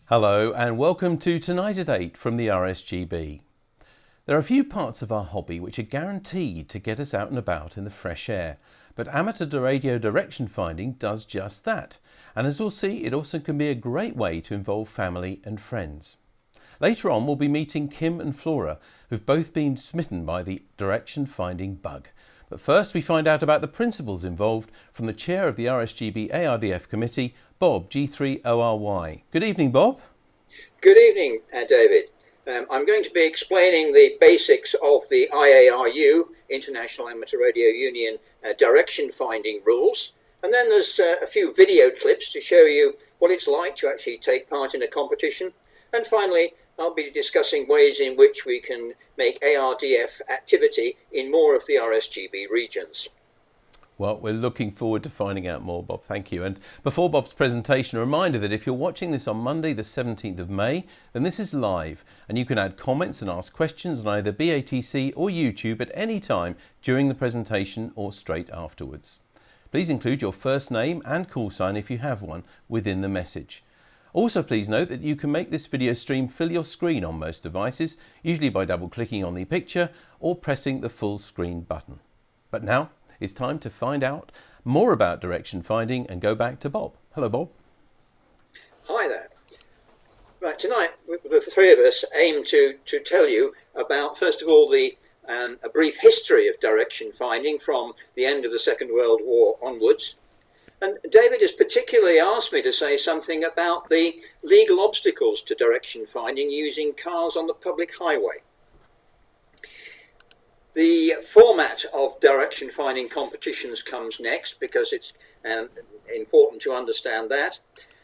Hello and welcome to Tonight at 8 from the RSGB. There are a few parts of our hobby which are guaranteed to get us out and about in the fresh air, but amateur radio direction finding does just that, and as we'll see, it also can be a great way to involve family and friends. Later on we'll be meeting Kim and Flora, who've both been smitten by the direction finding bug. But first we find out about the principles involved from the chair of the RSGB ARDF Committee, Bob G3ORY. Good evening, Bob. Good evening, David. I'm going to be explaining the basics of the IARU, International Amateur Radio Union, direction finding rules. And then there's a few video clips to show you what it's like to actually take part in a competition. And finally, I'll be discussing ways in which we can make ARDF activity in more of the RSGB regions. Well, we're looking forward to finding out more, Bob. Thank you. And before Bob's presentation, a reminder that if you're watching this on Monday, the 17th of May, then this is live and you can add comments and ask questions on either BATC or YouTube at any time during the presentation or straight afterwards. Please include your first name and call sign if you have one within the message. Also, please note that you can make this video stream fill your screen on most devices, usually by double-clicking on the picture or pressing the full screen button. But now it's time to find out more about direction finding and go back to Bob. Hello, Bob. Hi there. Right, tonight the three of us aim to tell you about, first of all, a brief history of direction finding from the end of the Second World War onwards. And David has particularly asked me to say something about the legal obstacles to direction finding using cars on the public highway. The format of direction finding competitions comes next because it's important to understand that.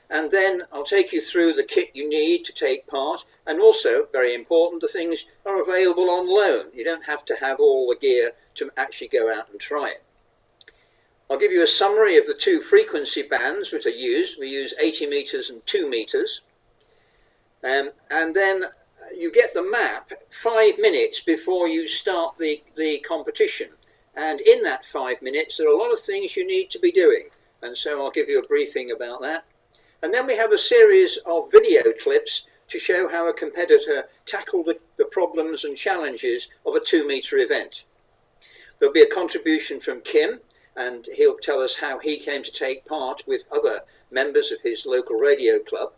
And then I'll take you through the kit you need to take part, and also, very important, the things are available on loan. You don't have to have all the gear to actually go out and try it. I'll give you a summary of the two frequency bands which are used. We use 80 meters and 2 meters. And then you get the map 5 minutes before you start the competition. And in that 5 minutes, there are a lot of things you need to be doing. And so I'll give you a briefing about that. And then we have a series of video clips to show how a competitor tackled the problems and challenges of a 2-meter event. There'll be a contribution from Kim, and he'll tell us how he came to take part with other members of his local radio club.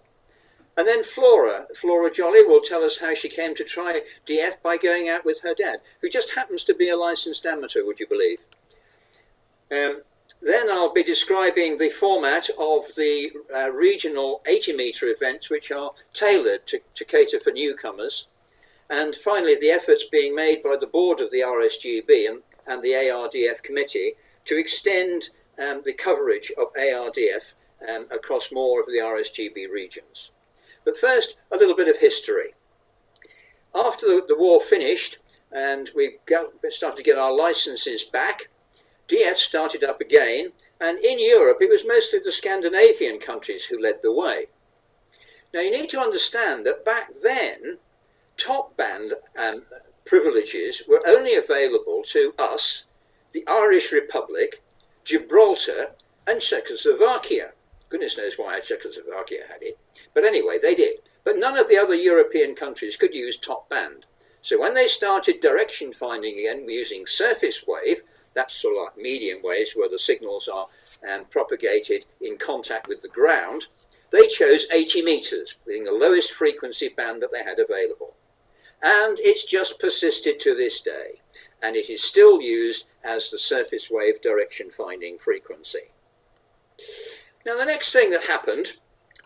And then Flora Jolly will tell us how she came to try DF by going out with her dad, who just happens to be a licensed amateur, would you believe? Then I'll be describing the format of the regional 80-meter events, which are tailored to cater for newcomers. And finally, the efforts being made by the board of the RSGB and the ARDF Committee to extend the coverage of ARDF across more of the RSGB regions. But first, a little bit of history. After the war finished and we started to get our licenses back, DF started up again, and in Europe it was mostly the Scandinavian countries who led the way. Now you need to understand that back then, top band privileges were only available to us, the Irish Republic, Gibraltar and Czechoslovakia. Goodness knows why Czechoslovakia had it. But anyway, they did. But none of the other European countries could use top band. So when they started direction finding again using surface wave, that's sort of like medium waves where the signals are propagated in contact with the ground, they chose 80 meters, being the lowest frequency band that they had available. And it's just persisted to this day. And it is still used as the surface wave direction finding frequency. Now the next thing that happened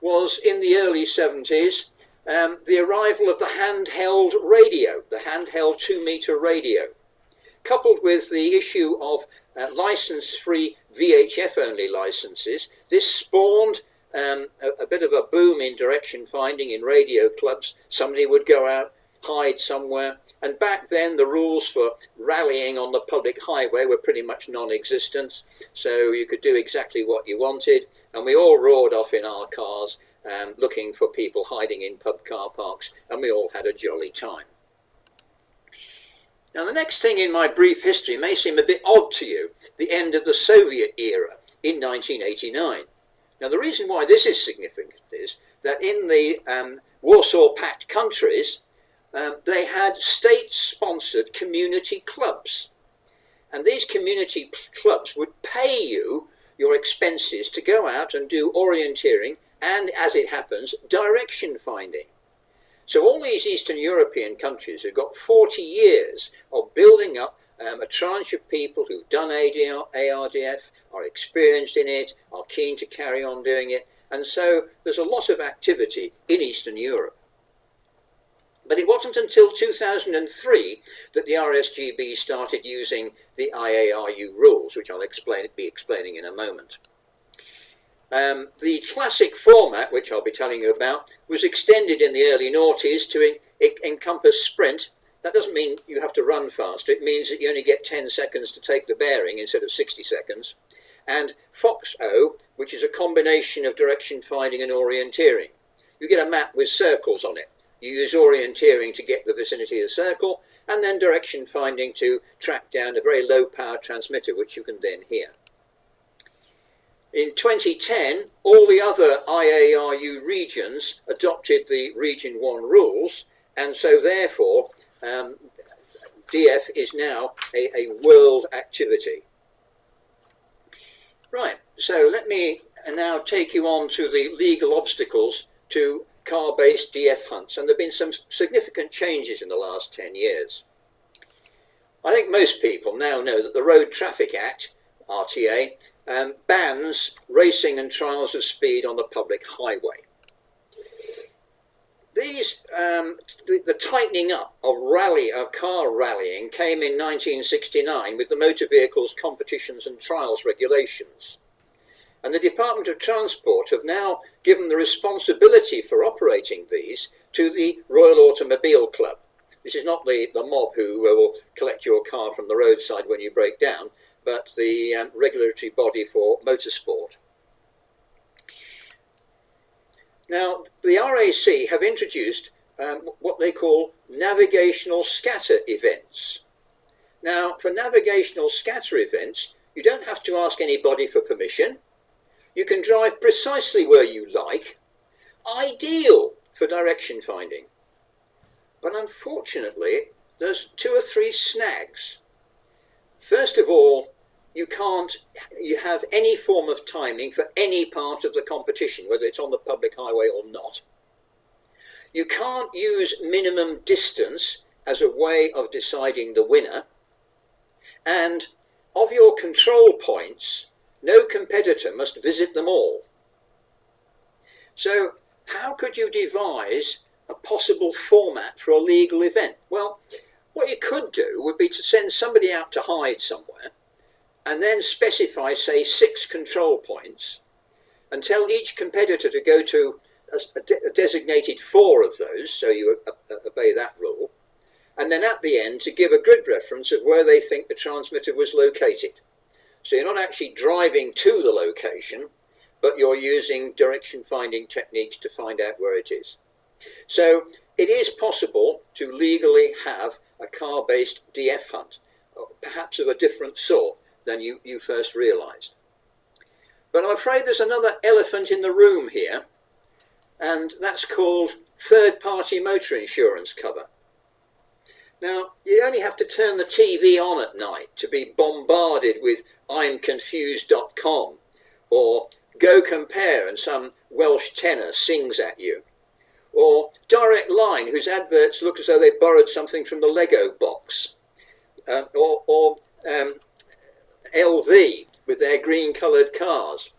was in the early 70s, the arrival of the handheld radio, the handheld 2-meter radio, coupled with the issue of license-free VHF-only licenses. This spawned a bit of a boom in direction finding in radio clubs. Somebody would go out, hide somewhere, and back then the rules for rallying on the public highway were pretty much non-existent, so you could do exactly what you wanted, and we all roared off in our cars looking for people hiding in pub car parks, and we all had a jolly time. Now the next thing in my brief history may seem a bit odd to you, the end of the Soviet era in 1989. Now the reason why this is significant is that in the Warsaw Pact countries, they had state-sponsored community clubs. And these community clubs would pay you your expenses to go out and do orienteering and, as it happens, direction finding. So all these Eastern European countries have got 40 years of building up a tranche of people who've done ARDF, are experienced in it, are keen to carry on doing it. And so there's a lot of activity in Eastern Europe. But it wasn't until 2003 that the RSGB started using the IARU rules, which I'll be explaining in a moment. The classic format, which I'll be telling you about, was extended in the early noughties to encompass sprint. That doesn't mean you have to run faster. It means that you only get 10 seconds to take the bearing instead of 60 seconds. And FOXO, which is a combination of direction finding and orienteering. You get a map with circles on it. You use orienteering to get the vicinity of the circle, and then direction finding to track down a very low power transmitter, which you can then hear. In 2010, all the other IARU regions adopted the Region 1 rules, and so therefore DF is now a world activity. Right, so let me now take you on to the legal obstacles to car-based DF hunts, and there have been some significant changes in the last 10 years. I think most people now know that the Road Traffic Act, RTA, bans racing and trials of speed on the public highway. These, the tightening up of car rallying came in 1969 with the Motor Vehicles Competitions and Trials Regulations. And the Department of Transport have now given the responsibility for operating these to the Royal Automobile Club. This is not the mob who will collect your car from the roadside when you break down, but the regulatory body for motorsport. Now, the RAC have introduced what they call navigational scatter events. Now, for navigational scatter events, you don't have to ask anybody for permission. You can drive precisely where you like, ideal for direction finding. But unfortunately, there's 2 or 3 snags. First of all, you have any form of timing for any part of the competition, whether it's on the public highway or not. You can't use minimum distance as a way of deciding the winner. And of your control points, no competitor must visit them all. So how could you devise a possible format for a legal event? Well, what you could do would be to send somebody out to hide somewhere and then specify, say, 6 control points and tell each competitor to go to a designated 4 of those, so you obey that rule, and then at the end to give a grid reference of where they think the transmitter was located. So you're not actually driving to the location, but you're using direction finding techniques to find out where it is. So it is possible to legally have a car-based DF hunt, perhaps of a different sort than you first realised. But I'm afraid there's another elephant in the room here, and that's called third-party motor insurance cover. Now, you only have to turn the TV on at night to be bombarded with I'mConfused.com or Go Compare and some Welsh tenor sings at you, or Direct Line, whose adverts look as though they borrowed something from the Lego box, or LV with their green-coloured cars.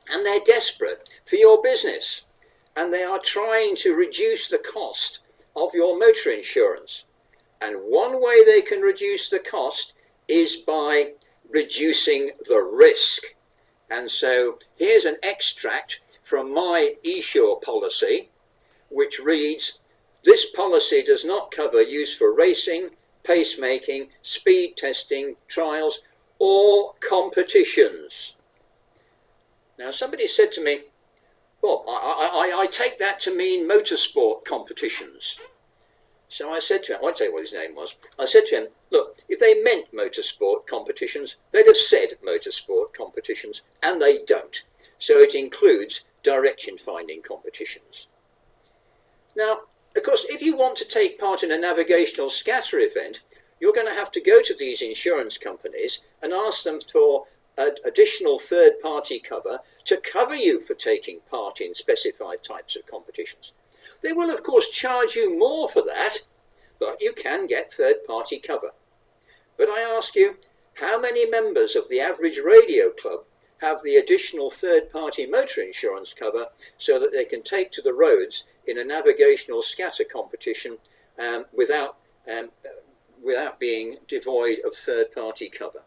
And they're desperate for your business, and they are trying to reduce the cost of your motor insurance. And one way they can reduce the cost is by reducing the risk. And so here's an extract from my eSure policy, which reads, "This policy does not cover use for racing, pacemaking, speed testing, trials, or competitions." Now, somebody said to me, well, I take that to mean motorsport competitions. So I said to him, I won't tell you what his name was, I said to him, look, if they meant motorsport competitions, they'd have said motorsport competitions, and they don't. So it includes direction finding competitions. Now, of course, if you want to take part in a navigational scatter event, you're going to have to go to these insurance companies and ask them for additional third-party cover to cover you for taking part in specified types of competitions. They will, of course, charge you more for that, but you can get third-party cover. But I ask you, how many members of the average radio club have the additional third-party motor insurance cover so that they can take to the roads in a navigational scatter competition without being devoid of third-party cover?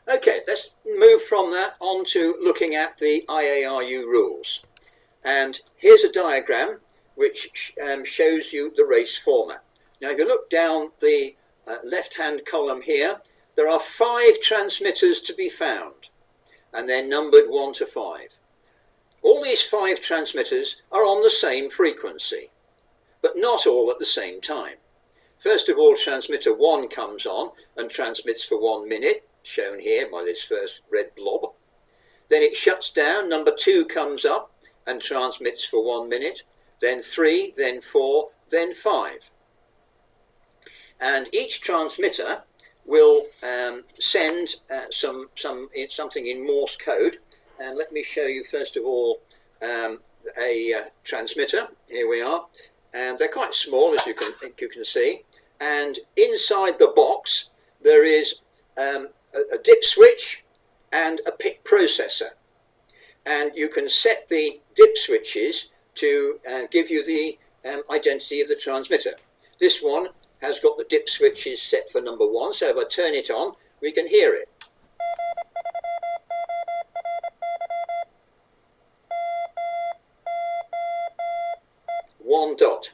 Okay, let's move from that on to looking at the IARU rules. And here's a diagram which shows you the race format. Now, if you look down the left-hand column here, there are 5 transmitters to be found, and they're numbered 1 to 5. All these 5 transmitters are on the same frequency, but not all at the same time. First of all, transmitter 1 comes on and transmits for 1 minute, shown here by this first red blob. Then it shuts down, number 2 comes up and transmits for 1 minute, then 3, then 4, then 5. And each transmitter will send something in Morse code. And let me show you first of all a transmitter. Here we are, and they're quite small, as you can see. And inside the box there is a dip switch and a PIC processor, and you can set the dip switches to give you the identity of the transmitter. This one has got the dip switches set for number 1, so if I turn it on, we can hear it. One dot.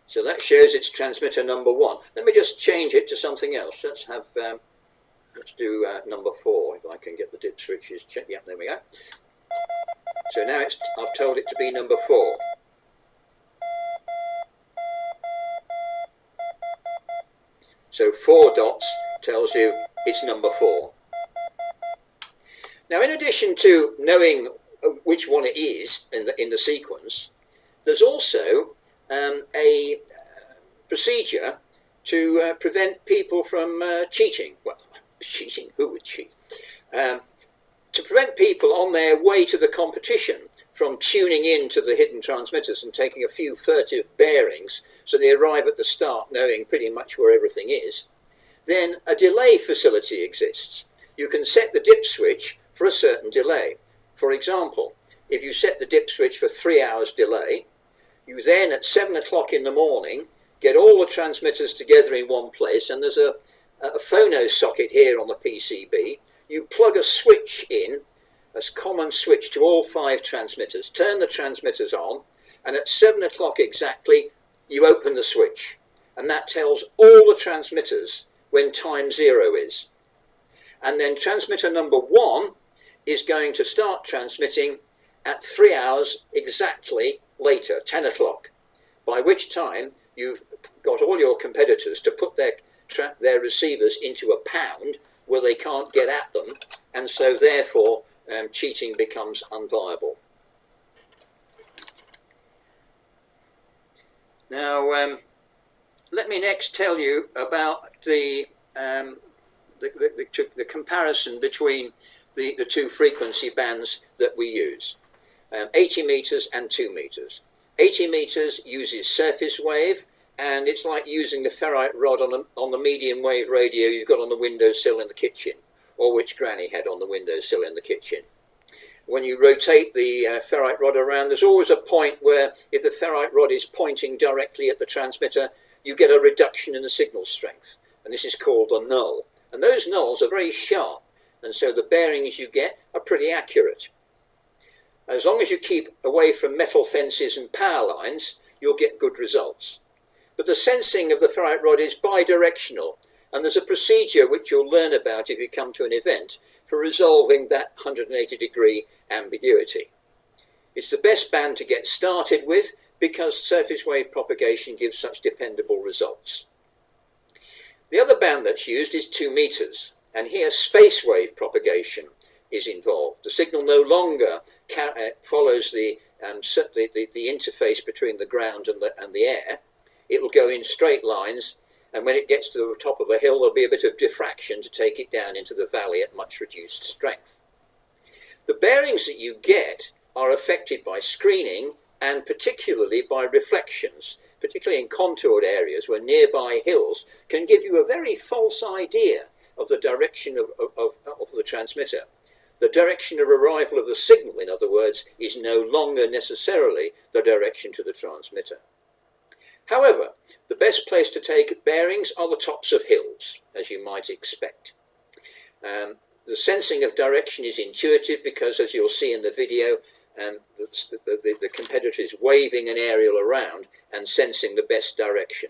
So that shows it's transmitter number 1. Let me just change it to something else. Let's do number 4, if I can get the dip switches checked. Yeah, there we go. So now I've told it to be number 4. So 4 dots tells you it's number 4. Now, in addition to knowing which one it is in the sequence, there's also a procedure to prevent people from cheating. Well, cheating, who would cheat? To prevent people on their way to the competition from tuning in to the hidden transmitters and taking a few furtive bearings so they arrive at the start knowing pretty much where everything is, then a delay facility exists. You can set the dip switch for a certain delay. For example, if you set the dip switch for 3 hours delay, you then at 7 o'clock in the morning get all the transmitters together in one place, and there's a phono socket here on the PCB. You plug a switch in, a common switch to all 5 transmitters, turn the transmitters on, and at 7 o'clock exactly you open the switch, and that tells all the transmitters when time 0 is. And then transmitter number 1 is going to start transmitting at 3 hours exactly later, 10 o'clock, by which time you've got all your competitors to put their receivers into a pound where they can't get at them, and so therefore cheating becomes unviable. Now, let me next tell you about the comparison between the 2 frequency bands that we use, 80 meters and 2 meters. 80 meters uses surface wave, and it's like using the ferrite rod on the medium wave radio you've got on the windowsill in the kitchen, or which granny had on the windowsill in the kitchen. When you rotate the ferrite rod around, there's always a point where if the ferrite rod is pointing directly at the transmitter, you get a reduction in the signal strength, and this is called a null. And those nulls are very sharp, and so the bearings you get are pretty accurate. As long as you keep away from metal fences and power lines, you'll get good results. But the sensing of the ferrite rod is bidirectional, and there's a procedure which you'll learn about if you come to an event for resolving that 180-degree ambiguity. It's the best band to get started with because surface wave propagation gives such dependable results. The other band that's used is 2 meters, And here space wave propagation is involved. The signal no longer follows the interface between the ground and the air. It will go in straight lines, and when it gets to the top of a hill, there'll be a bit of diffraction to take it down into the valley at much reduced strength. The bearings that you get are affected by screening and particularly by reflections, particularly in contoured areas where nearby hills can give you a very false idea of the direction of the transmitter. The direction of arrival of the signal, in other words, is no longer necessarily the direction to the transmitter. However, the best place to take bearings are the tops of hills, as you might expect. The sensing of direction is intuitive because, as you'll see in the video, the competitor is waving an aerial around and sensing the best direction.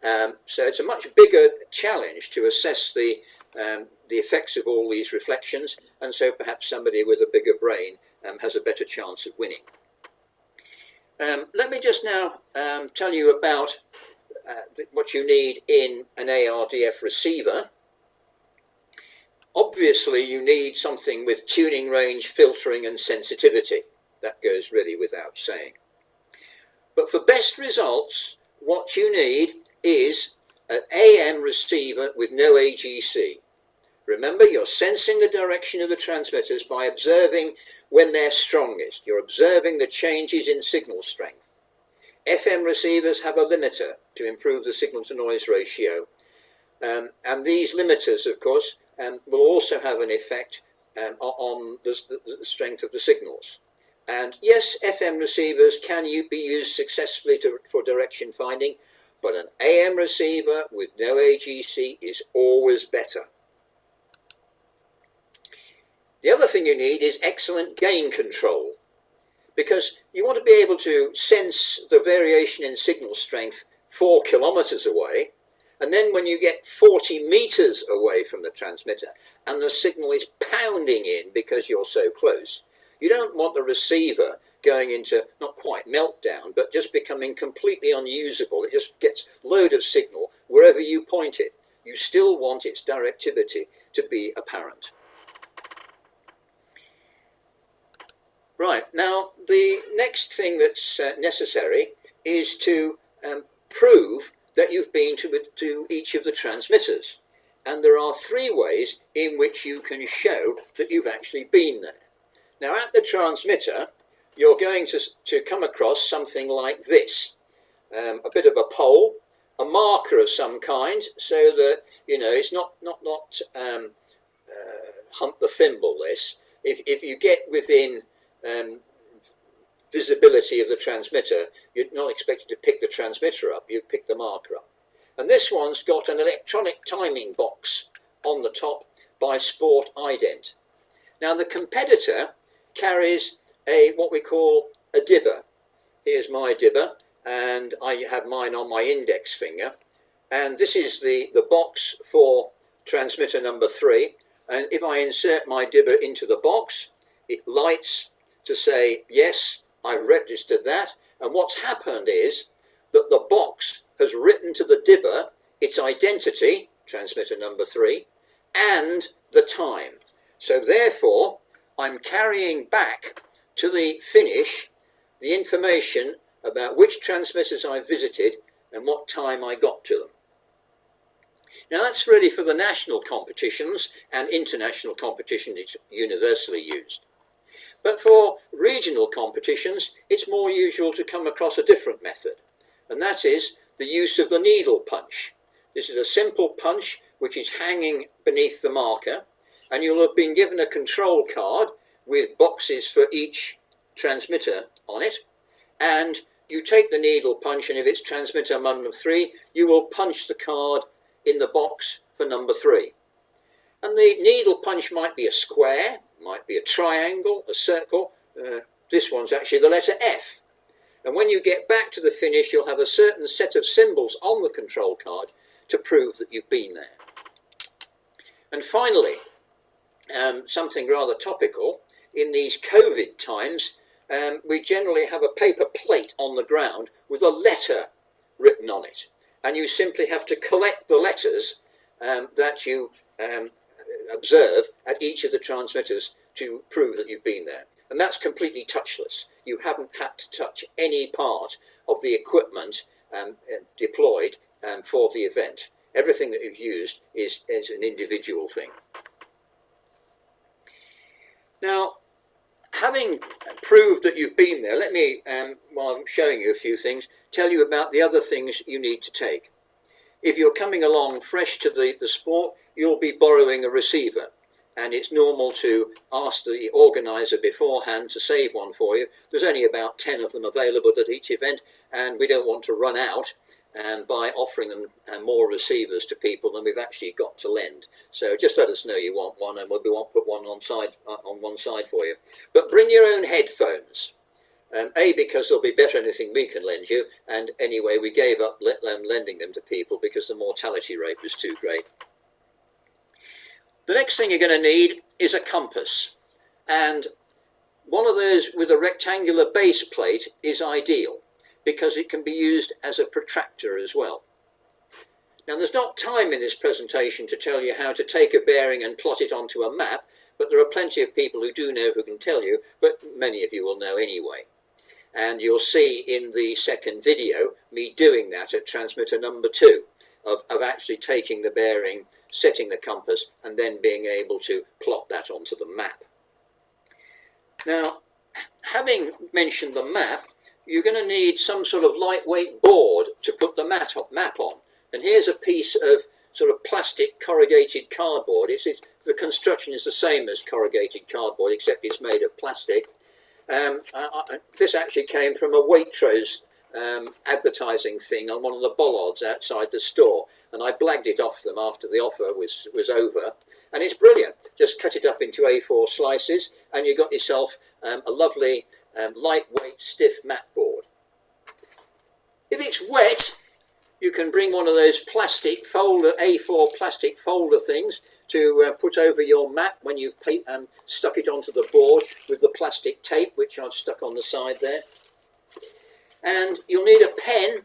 So it's a much bigger challenge to assess the effects of all these reflections, and so perhaps somebody with a bigger brain has a better chance of winning. Let me just now tell you about what you need in an ARDF receiver. Obviously, you need something with tuning range, filtering and sensitivity. That goes really without saying. But for best results, what you need is an AM receiver with no AGC. Remember, you're sensing the direction of the transmitters by observing when they're strongest. You're observing the changes in signal strength. FM receivers have a limiter to improve the signal-to-noise ratio. And these limiters, of course, will also have an effect on the strength of the signals. And yes, FM receivers can be used successfully for direction finding, but an AM receiver with no AGC is always better. The other thing you need is excellent gain control, because you want to be able to sense the variation in signal strength 4 kilometers away, and then when you get 40 meters away from the transmitter and the signal is pounding in because you're so close, you don't want the receiver going into not quite meltdown, but just becoming completely unusable. It just gets load of signal wherever you point it. You still want its directivity to be apparent. Right, now the next thing that's necessary is to prove that you've been to each of the transmitters. And there are 3 ways in which you can show that you've actually been there. Now at the transmitter, you're going to come across something like this. A bit of a pole, a marker of some kind, so that, you know, it's not hunt the thimble this. If you get within visibility of the transmitter, you're not expected to pick the transmitter up, you pick the marker up. And this one's got an electronic timing box on the top by Sport Ident. Now the competitor carries what we call a dibber. Here's my dibber, and I have mine on my index finger. And this is the box for transmitter number 3. And if I insert my dibber into the box, it lights to say, yes, I've registered that. And what's happened is that the box has written to the dibber its identity, transmitter number 3, and the time. So therefore, I'm carrying back to the finish the information about which transmitters I visited and what time I got to them. Now that's really for the national competitions, and international competition is universally used. But for regional competitions, it's more usual to come across a different method, and that is the use of the needle punch. This is a simple punch which is hanging beneath the marker, and you'll have been given a control card with boxes for each transmitter on it, and you take the needle punch, and if it's transmitter number 3, you will punch the card in the box for number 3. And the needle punch might be a square, might be a triangle, a circle. This one's actually the letter F. And when you get back to the finish, you'll have a certain set of symbols on the control card to prove that you've been there. And finally, something rather topical, in these COVID times, we generally have a paper plate on the ground with a letter written on it. And you simply have to collect the letters that you observe at each of the transmitters to prove that you've been there. And that's completely touchless. You haven't had to touch any part of the equipment deployed for the event. Everything that you've used is an individual thing. Now, having proved that you've been there, let me, while I'm showing you a few things, tell you about the other things you need to take. If you're coming along fresh to the sport, you'll be borrowing a receiver. And it's normal to ask the organiser beforehand to save one for you. There's only about 10 of them available at each event, and we don't want to run out by offering them more receivers to people than we've actually got to lend. So just let us know you want one, and we won't put one on one side for you. But bring your own headphones. A, because they'll be better than anything we can lend you, and anyway, we gave up lending them to people because the mortality rate was too great. The next thing you're going to need is a compass, and one of those with a rectangular base plate is ideal because it can be used as a protractor as well. Now, there's not time in this presentation to tell you how to take a bearing and plot it onto a map, but there are plenty of people who do know who can tell you, but many of you will know anyway. And you'll see in the second video me doing that at transmitter number 2 of actually taking the bearing, setting the compass, and then being able to plot that onto the map. Now, having mentioned the map, you're going to need some sort of lightweight board to put the map on. And here's a piece of sort of plastic corrugated cardboard. The construction is the same as corrugated cardboard, except it's made of plastic. This actually came from a Waitrose advertising thing on one of the bollards outside the store, and I blagged it off them after the offer was over, and it's brilliant. Just cut it up into A4 slices and you got yourself a lovely lightweight stiff mat board. If it's wet, you can bring one of those plastic folder, A4 plastic folder things to put over your mat when you've stuck it onto the board with the plastic tape, which I've stuck on the side there. And you'll need a pen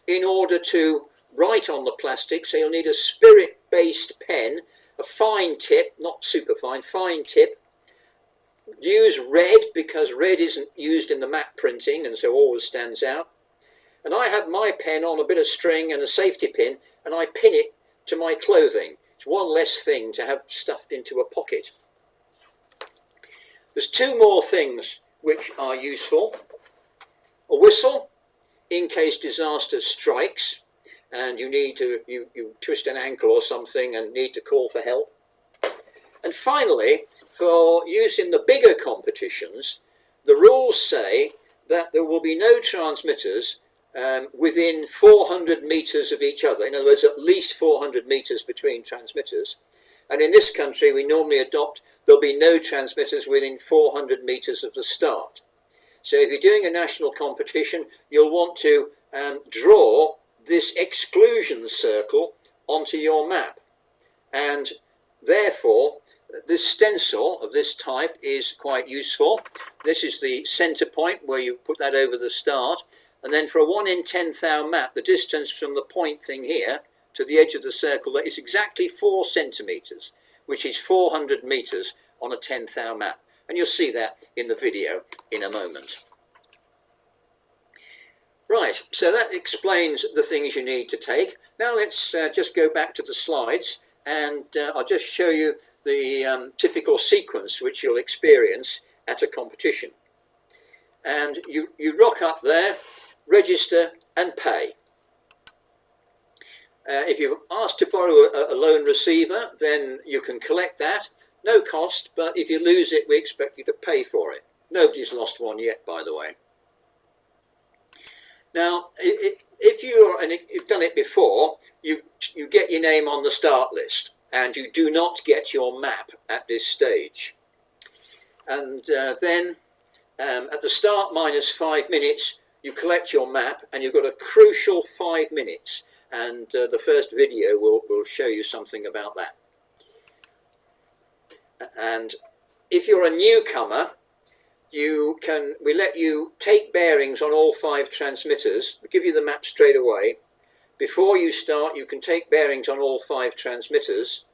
in order to write on the plastic, so you'll need a spirit-based pen, a fine tip, not super fine, fine tip. Use red, because red isn't used in the map printing and so always stands out. And I have my pen on a bit of string and a safety pin, and I pin it to my clothing. It's one less thing to have stuffed into a pocket. There's 2 more things which are useful. A whistle, in case disaster strikes and you need to you twist an ankle or something and need to call for help. And finally, for use in the bigger competitions, the rules say that there will be no transmitters within 400 metres of each other. In other words, at least 400 metres between transmitters. And in this country, we normally adopt there'll be no transmitters within 400 metres of the start. So if you're doing a national competition, you'll want to draw this exclusion circle onto your map. And therefore, this stencil of this type is quite useful. This is the centre point where you put that over the start. And then for a 1 in 10,000 map, the distance from the point thing here to the edge of the circle is exactly 4 centimetres, which is 400 metres on a 10,000 map. And you'll see that in the video in a moment. Right, so that explains the things you need to take. Now let's just go back to the slides, and I'll just show you the typical sequence which you'll experience at a competition. And you rock up there, register and pay. If you're asked to borrow a loan receiver, then you can collect that. No cost, but if you lose it, we expect you to pay for it. Nobody's lost one yet, by the way. Now, if you've done it before, you get your name on the start list, and you do not get your map at this stage. And then, at the start minus 5 minutes, you collect your map, and you've got a crucial 5 minutes. And the first video will show you something about that. And if you're a newcomer, we let you take bearings on all 5 transmitters. We give you the map straight away. before you start, you can take bearings on all 5 transmitters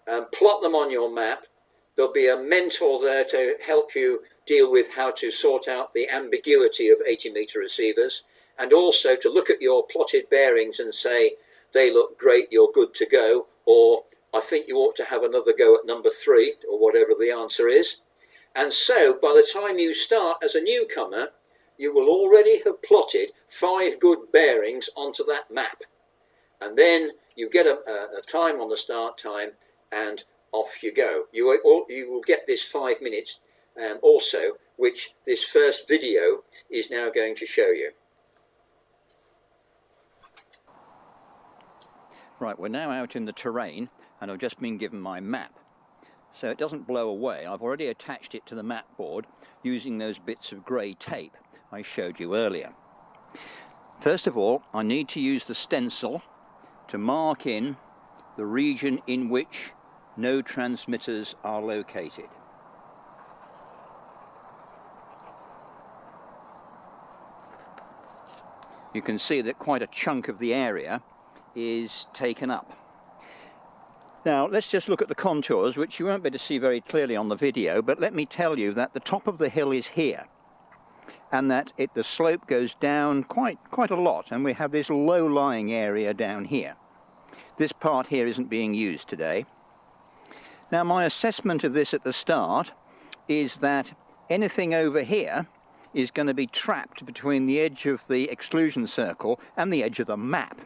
and plot them on your map. There'll be a mentor there to help you deal with how to sort out the ambiguity of 80-metre receivers, and also to look at your plotted bearings and say, they look great, you're good to go, or I think you ought to have another go at number 3, or whatever the answer is. And so by the time you start as a newcomer, you will already have plotted 5 good bearings onto that map. And then you get a time on the start time, and off you go. You will get this 5 minutes also, which this first video is now going to show you. Right, we're now out in the terrain, and I've just been given my map. So it doesn't blow away. I've already attached it to the map board using those bits of grey tape I showed you earlier. First of all, I need to use the stencil to mark in the region in which no transmitters are located. You can see that quite a chunk of the area is taken up. Now let's just look at the contours, which you won't be able to see very clearly on the video, but let me tell you that the top of the hill is here, and that the slope goes down quite a lot, and we have this low-lying area down here. This part here isn't being used today. Now my assessment of this at the start is that anything over here is going to be trapped between the edge of the exclusion circle and the edge of the map.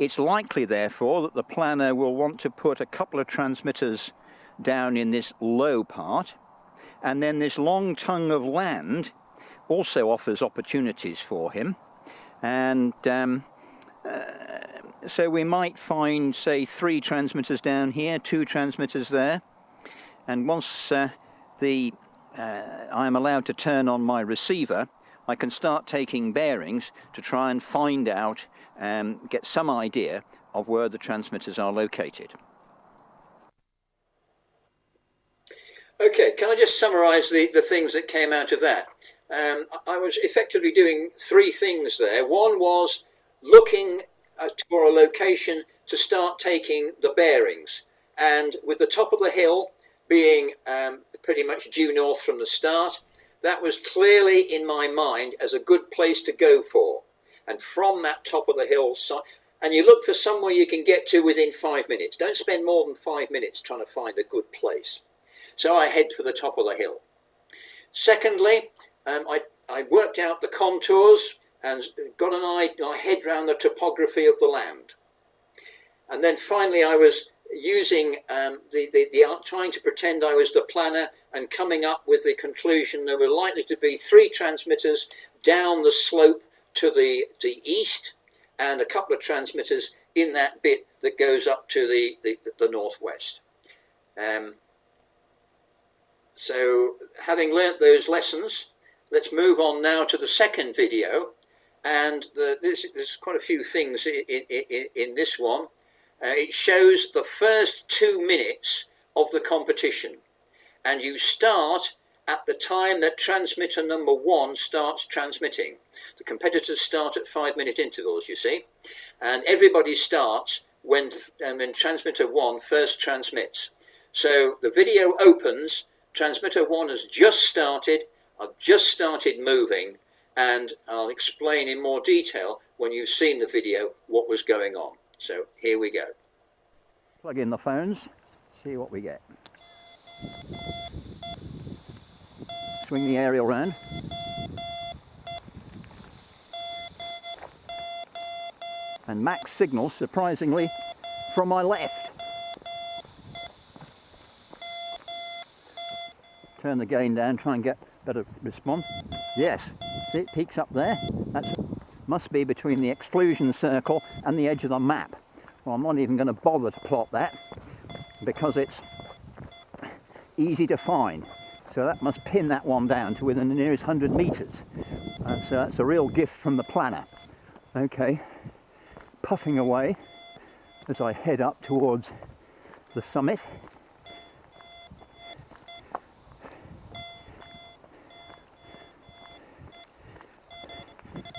It's likely, therefore, that the planner will want to put a couple of transmitters down in this low part, and then this long tongue of land also offers opportunities for him. And so we might find, say, 3 transmitters down here, 2 transmitters there, and once I'm allowed to turn on my receiver, I can start taking bearings to try and find out and get some idea of where the transmitters are located. Okay, can I just summarise the things that came out of that? I was effectively doing 3 things there. One was looking for a location to start taking the bearings, and with the top of the hill being pretty much due north from the start, that was clearly in my mind as a good place to go for. And from that top of the hill side, and you look for somewhere you can get to within 5 minutes. Don't spend more than 5 minutes trying to find a good place. So I head for the top of the hill. Secondly, I worked out the contours and got my head around the topography of the land. And then finally I was using trying to pretend I was the planner and coming up with the conclusion there were likely to be 3 transmitters down the slope to the east, and a couple of transmitters in that bit that goes up to the northwest. So having learnt those lessons, let's move on now to the second video. And there's quite a few things in this one. It shows the first 2 minutes of the competition, and you start at the time that transmitter number 1 starts transmitting. The competitors start at 5-minute intervals, you see, and everybody starts when transmitter 1 first transmits. So the video opens, transmitter 1 has just started, I've just started moving, and I'll explain in more detail when you've seen the video what was going on. So here we go. Plug in the phones, see what we get. Swing the aerial round. And max signal, surprisingly, from my left. Turn the gain down, try and get better response. Yes, see, it peaks up there. That must be between the exclusion circle and the edge of the map. Well, I'm not even going to bother to plot that because it's easy to find. So that must pin that one down to within the nearest 100 metres. So that's a real gift from the planner. Okay, puffing away as I head up towards the summit.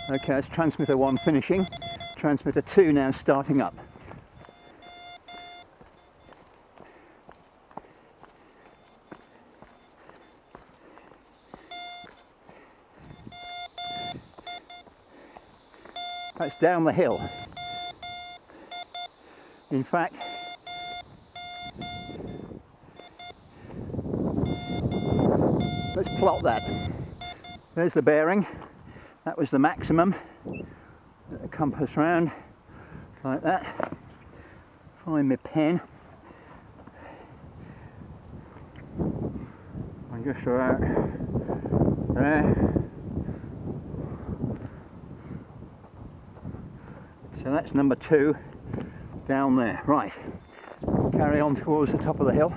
Okay, that's transmitter 1 finishing. transmitter 2 now starting up. That's down the hill. In fact, let's plot that. There's the bearing. That was the maximum. Let the compass round like that. Find my pen. I'm just about there. So that's number 2 down there. Right, carry on towards the top of the hill.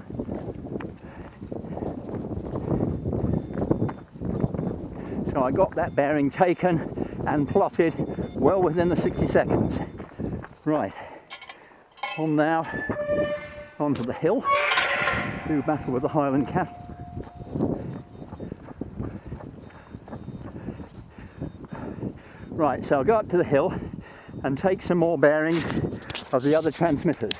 So I got that bearing taken and plotted well within the 60 seconds. Right, on now onto the hill, do battle with the Highland cat. Right, so I'll go up to the hill and take some more bearings of the other transmitters.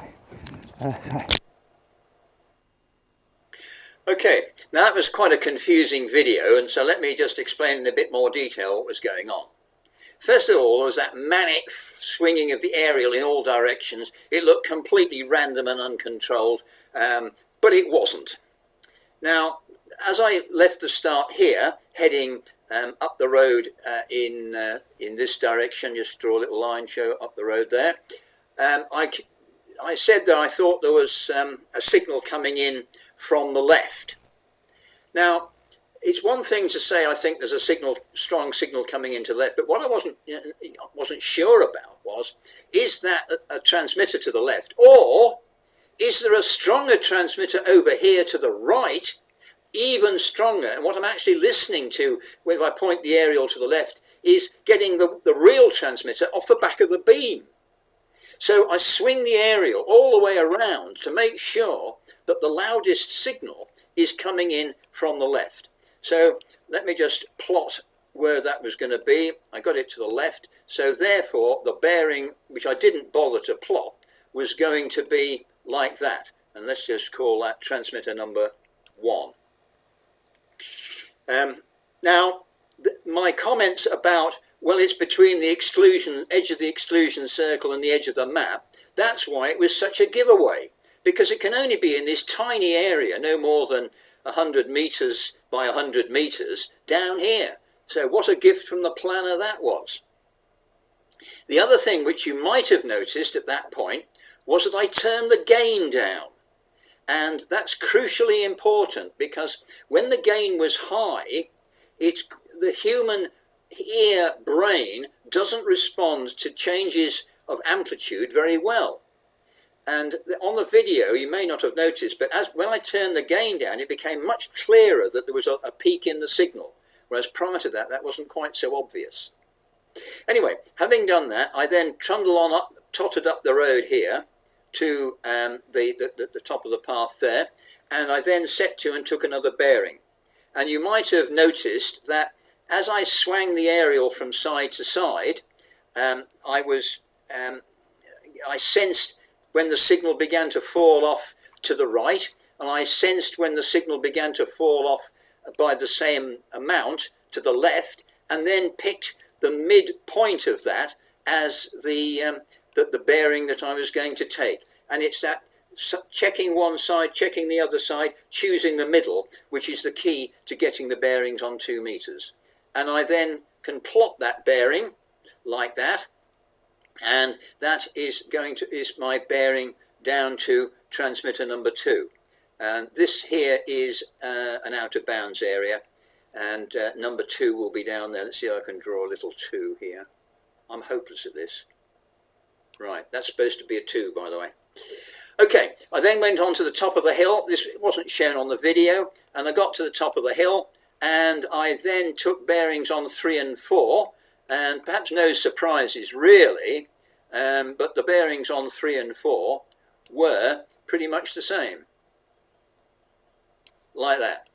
Okay, now that was quite a confusing video, and so let me just explain in a bit more detail what was going on. First of all, there was that manic swinging of the aerial in all directions. It looked completely random and uncontrolled, but it wasn't. Now, as I left the start here, heading up the road in this direction, just draw a little line, show up the road there, I said that I thought there was a signal coming in from the left. Now, it's one thing to say I think there's a strong signal coming into the left, but what I wasn't sure about was, is that a transmitter to the left, or is there a stronger transmitter over here to the right, even stronger? And what I'm actually listening to when I point the aerial to the left is getting the real transmitter off the back of the beam. So I swing the aerial all the way around to make sure that the loudest signal is coming in from the left. So let me just plot where that was going to be. I got it to the left. So therefore the bearing, which I didn't bother to plot, was going to be like that. And let's just call that transmitter number 1. Now, my comments about, well, it's between the edge of the exclusion circle and the edge of the map, that's why it was such a giveaway, because it can only be in this tiny area, no more than 100 metres by 100 metres down here. So what a gift from the planner that was. The other thing which you might have noticed at that point was that I turned the gain down. And that's crucially important, because when the gain was high, the human ear brain doesn't respond to changes of amplitude very well. And on the video, you may not have noticed, but when I turned the gain down, it became much clearer that there was a peak in the signal, whereas prior to that, that wasn't quite so obvious. Anyway, having done that, I then trundled on up, tottered up the road here to the top of the path there, and I then set to and took another bearing. And you might have noticed that as I swung the aerial from side to side, I sensed when the signal began to fall off to the right, and I sensed when the signal began to fall off by the same amount to the left, and then picked the midpoint of that as the bearing that I was going to take. And it's that checking one side, checking the other side, choosing the middle, which is the key to getting the bearings on 2 meters. And I then can plot that bearing like that, and that is my bearing down to transmitter number 2. And this here is an out of bounds area, and number 2 will be down there. Let's see if I can draw a little 2 here. I'm hopeless at this. Right, that's supposed to be a 2, by the way. Okay, I then went on to the top of the hill. This wasn't shown on the video, and I got to the top of the hill, and I then took bearings on 3 and 4, and perhaps no surprises really, but the bearings on 3 and 4 were pretty much the same, like that.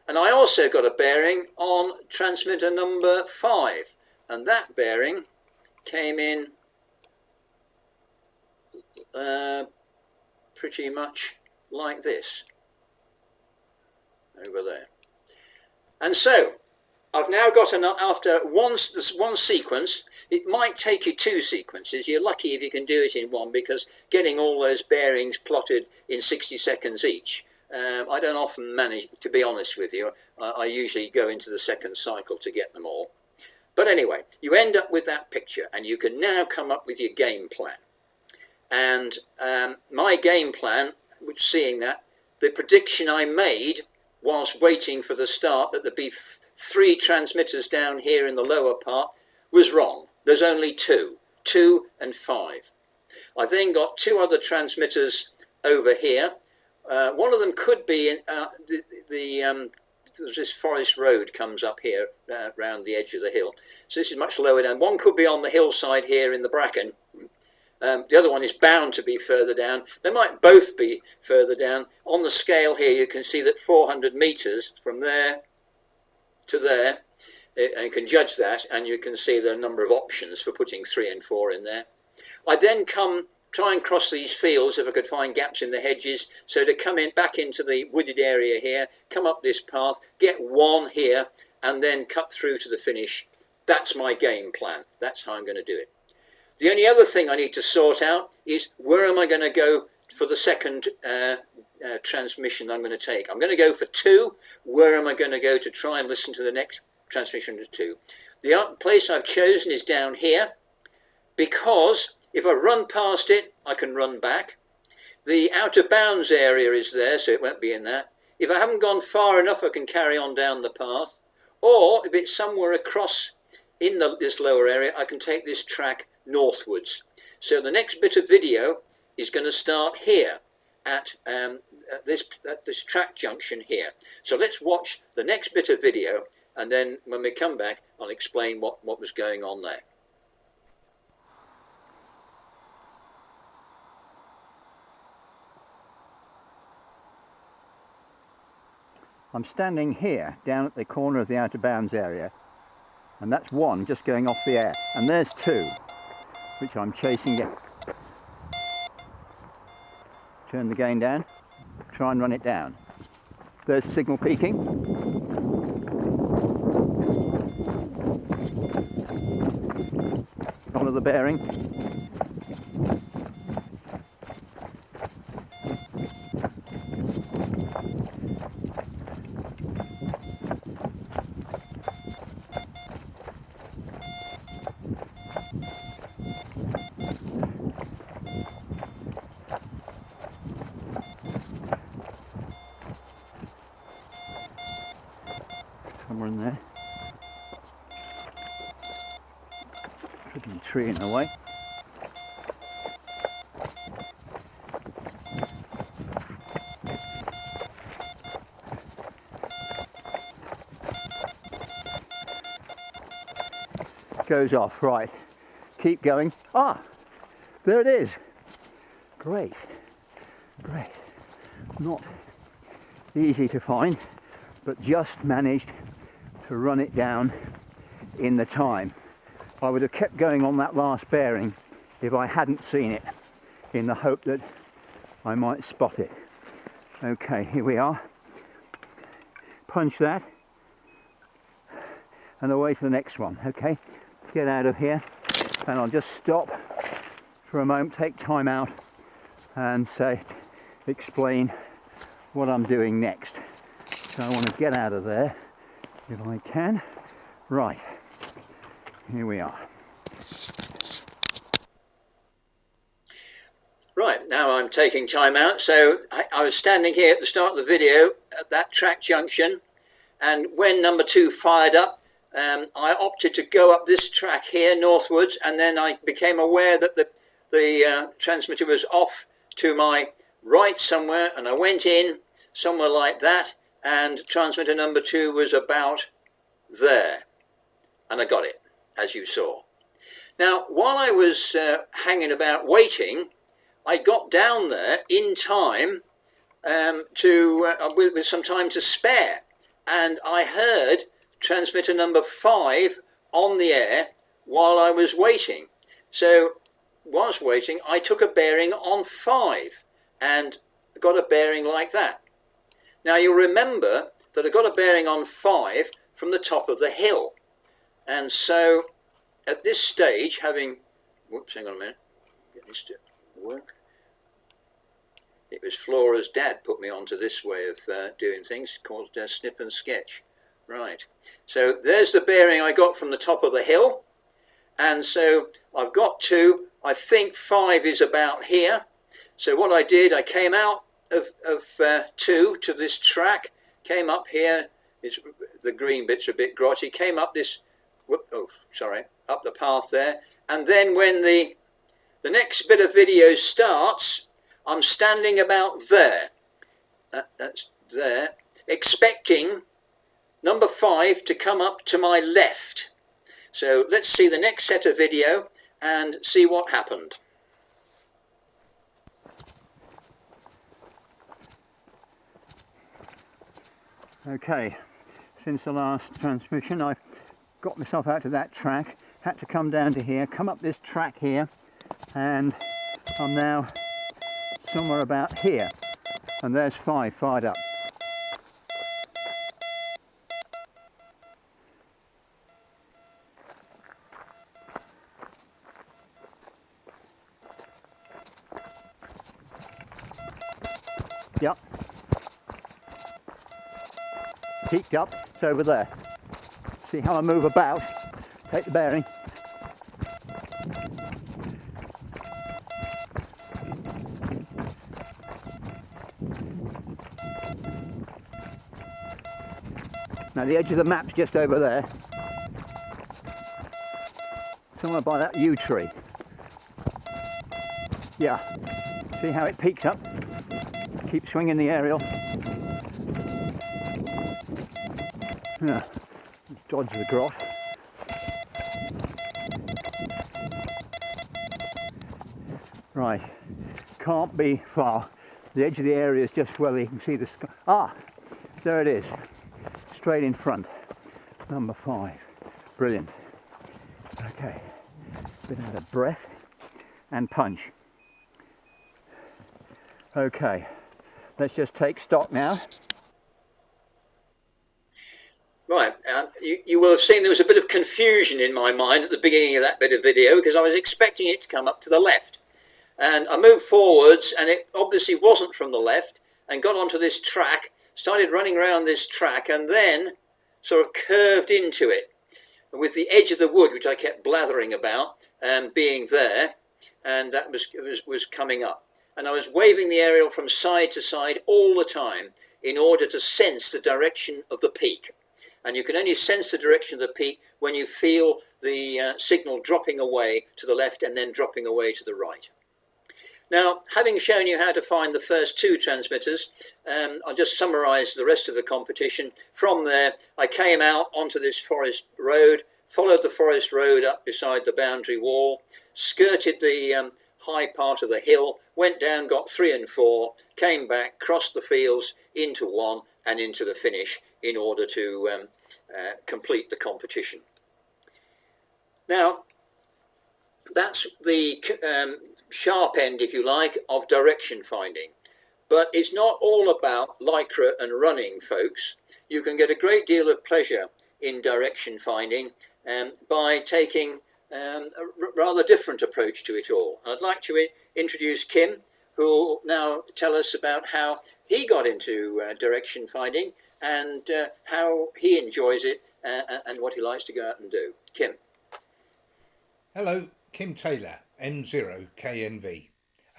And I also got a bearing on transmitter number 5, and that bearing came in pretty much like this over there. And so I've now got after one sequence. It might take you 2 sequences. You're lucky if you can do it in one, because getting all those bearings plotted in 60 seconds each, I don't often manage, to be honest with you. I usually go into the second cycle to get them all. But anyway, you end up with that picture, and you can now come up with your game plan. And my game plan, seeing that, the prediction I made whilst waiting for the start that there'd be 3 transmitters down here in the lower part, was wrong. There's only 2 and 5. I've then got 2 other transmitters over here. One of them could be in this forest road comes up here round the edge of the hill. So this is much lower down. One could be on the hillside here in the bracken. The other one is bound to be further down. They might both be further down. On the scale here, you can see that 400 metres from there to there, and you can judge that, and you can see there are a number of options for putting 3 and 4 in there. I then try and cross these fields if I could find gaps in the hedges, so to come in back into the wooded area here, come up this path, get 1 here, and then cut through to the finish. That's my game plan. That's how I'm going to do it. The only other thing I need to sort out is where am I going to go for the second transmission I'm going to take. I'm going to go for 2. Where am I going to go to try and listen to the next transmission to 2? The place I've chosen is down here, because if I run past it, I can run back. The outer bounds area is there, so it won't be in that. If I haven't gone far enough, I can carry on down the path. Or if it's somewhere across in this lower area, I can take this track northwards. So the next bit of video is going to start here at this track junction here. So let's watch the next bit of video, and then when we come back, I'll explain what was going on there. I'm standing here down at the corner of the outer bounds area, and that's 1 just going off the air, and there's 2 which I'm chasing it. Turn the gain down, try and run it down. There's signal peaking. Follow the bearing. Somewhere in there. Putting a tree in the way. Goes off, right. Keep going. Ah, there it is. Great, great. Not easy to find, but just managed to run it down in the time. I would have kept going on that last bearing if I hadn't seen it, in the hope that I might spot it. Okay, here we are. Punch that and away to the next one. Okay, get out of here, and I'll just stop for a moment, take time out and explain what I'm doing next. So I want to get out of there if I can. Right, here we are. Right, now I'm taking time out. So I was standing here at the start of the video at that track junction, and when number 2 fired up, I opted to go up this track here northwards, and then I became aware that the transmitter was off to my right somewhere, and I went in somewhere like that, and transmitter number 2 was about there, and I got it, as you saw. Now, while I was hanging about waiting, I got down there in time with some time to spare, and I heard transmitter number 5 on the air while I was waiting. So was waiting, I took a bearing on 5 and got a bearing like that. Now you'll remember that I got a bearing on 5 from the top of the hill. And so at this stage, having, whoops, hang on a minute, get this to work. It was Flora's dad put me onto this way of doing things, called snip and sketch. Right, so there's the bearing I got from the top of the hill. And so I've got to, I think 5 is about here. So what I did, I came out of 2 to this track, came up here, the green bits are a bit grotty, came up this, up the path there. And then when the next bit of video starts, I'm standing about there, that's there, expecting number 5 to come up to my left. So let's see the next set of video and see what happened. Okay, since the last transmission I've got myself out to that track, had to come down to here, come up this track here, and I'm now somewhere about here, and there's 5 fired up. Yep. Peaked up, it's over there. See how I move about, take the bearing. Now the edge of the map's just over there. Somewhere by that yew tree. Yeah, see how it peaks up? Keep swinging the aerial. Yeah, dodge the grot. Right, can't be far. The edge of the area is just where you can see the sky. Ah, there it is, straight in front. Number 5, brilliant. Okay, bit out of breath and punch. Okay. Let's just take stock now. Right, you will have seen there was a bit of confusion in my mind at the beginning of that bit of video because I was expecting it to come up to the left. And I moved forwards and it obviously wasn't from the left and got onto this track, started running around this track and then sort of curved into it with the edge of the wood, which I kept blathering about, being there, and that was coming up. And I was waving the aerial from side to side all the time in order to sense the direction of the peak. And you can only sense the direction of the peak when you feel the signal dropping away to the left and then dropping away to the right. Now, having shown you how to find the first 2 transmitters, I'll just summarise the rest of the competition. From there, I came out onto this forest road, followed the forest road up beside the boundary wall, skirted the high part of the hill, went down, got 3 and 4, came back, crossed the fields into 1 and into the finish in order to complete the competition. Now, that's the sharp end, if you like, of direction finding. But it's not all about lycra and running, folks. You can get a great deal of pleasure in direction finding by taking a rather different approach to it all. I'd like to introduce Kim, who will now tell us about how he got into direction finding and how he enjoys it and what he likes to go out and do. Kim. Hello, Kim Taylor, M0KNV.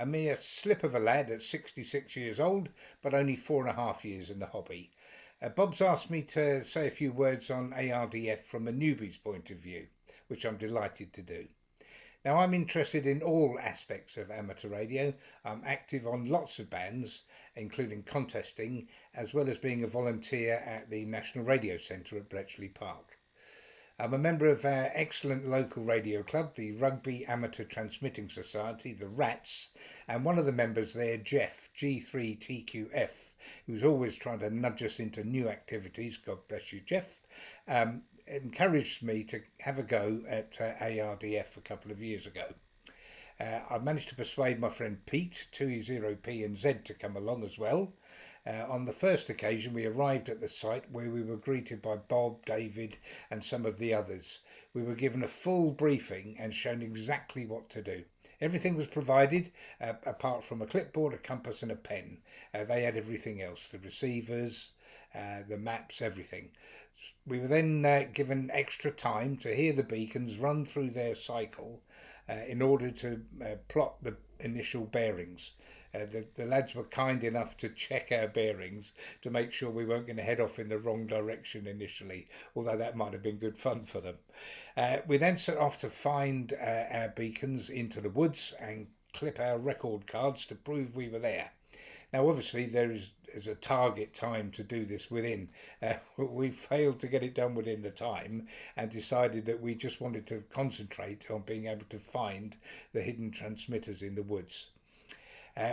A mere slip of a lad at 66 years old, but only 4.5 years in the hobby. Bob's asked me to say a few words on ARDF from a newbie's point of view, which I'm delighted to do. Now, I'm interested in all aspects of amateur radio. I'm active on lots of bands, including contesting, as well as being a volunteer at the National Radio Centre at Bletchley Park. I'm a member of our excellent local radio club, the Rugby Amateur Transmitting Society, the RATS, and one of the members there, Jeff, G3TQF, who's always trying to nudge us into new activities, God bless you, Jeff, encouraged me to have a go at ARDF a couple of years ago. I managed to persuade my friend Pete, 2E0P and Z, to come along as well. On the first occasion, we arrived at the site where we were greeted by Bob, David and some of the others. We were given a full briefing and shown exactly what to do. Everything was provided, apart from a clipboard, a compass and a pen. They had everything else, the receivers, the maps, everything. We were then given extra time to hear the beacons run through their cycle in order to plot the initial bearings. The lads were kind enough to check our bearings to make sure we weren't going to head off in the wrong direction initially, although that might have been good fun for them. We then set off to find our beacons into the woods and clip our record cards to prove we were there. Now obviously there is a target time to do this within. We failed to get it done within the time and decided that we just wanted to concentrate on being able to find the hidden transmitters in the woods.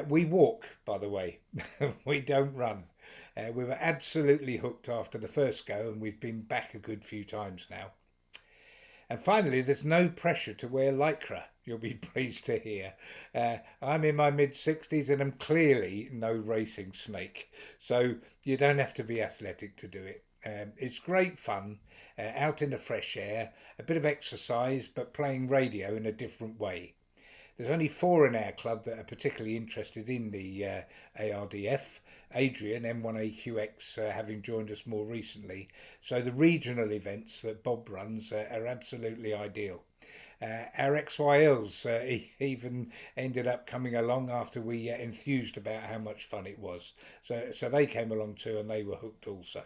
We walk, by the way. We don't run. We were absolutely hooked after the first go, and we've been back a good few times now. And finally, there's no pressure to wear lycra, you'll be pleased to hear. I'm in my mid-60s and I'm clearly no racing snake, so you don't have to be athletic to do it. It's great fun, out in the fresh air, a bit of exercise, but playing radio in a different way. There's only 4 in our club that are particularly interested in the ARDF. Adrian, M1AQX, having joined us more recently. So the regional events that Bob runs are absolutely ideal. Our XYLs even ended up coming along after we enthused about how much fun it was. So they came along too, and they were hooked also.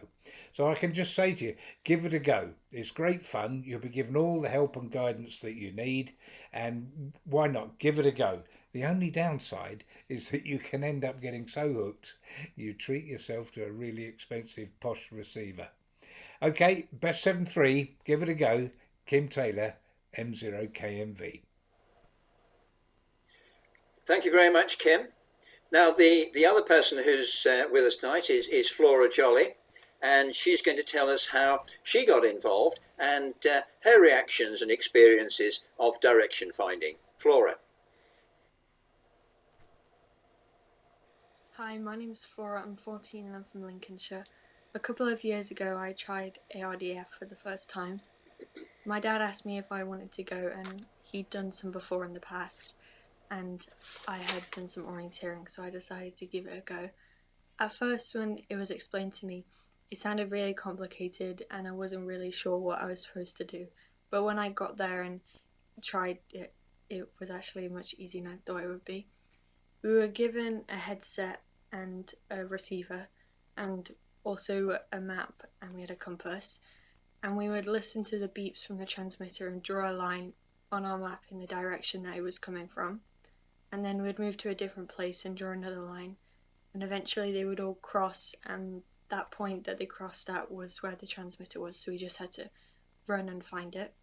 So I can just say to you, give it a go. It's great fun. You'll be given all the help and guidance that you need, and why not give it a go? The only downside is that you can end up getting so hooked you treat yourself to a really expensive posh receiver. Okay, best 7-3, give it a go. Kim Taylor, M0KMV. Thank you very much, Kim. Now, the other person who's with us tonight is Flora Jolly, and she's going to tell us how she got involved and her reactions and experiences of direction finding. Flora. Hi, my name is Flora, I'm 14 and I'm from Lincolnshire. A couple of years ago I tried ARDF for the first time. My dad asked me if I wanted to go, and he'd done some before in the past, and I had done some orienteering, so I decided to give it a go. At first, when it was explained to me, it sounded really complicated and I wasn't really sure what I was supposed to do. But when I got there and tried it, it was actually much easier than I thought it would be. We were given a headset and a receiver and also a map, and we had a compass, and we would listen to the beeps from the transmitter and draw a line on our map in the direction that it was coming from, and then we'd move to a different place and draw another line, and eventually they would all cross, and that point that they crossed at was where the transmitter was, so we just had to run and find it.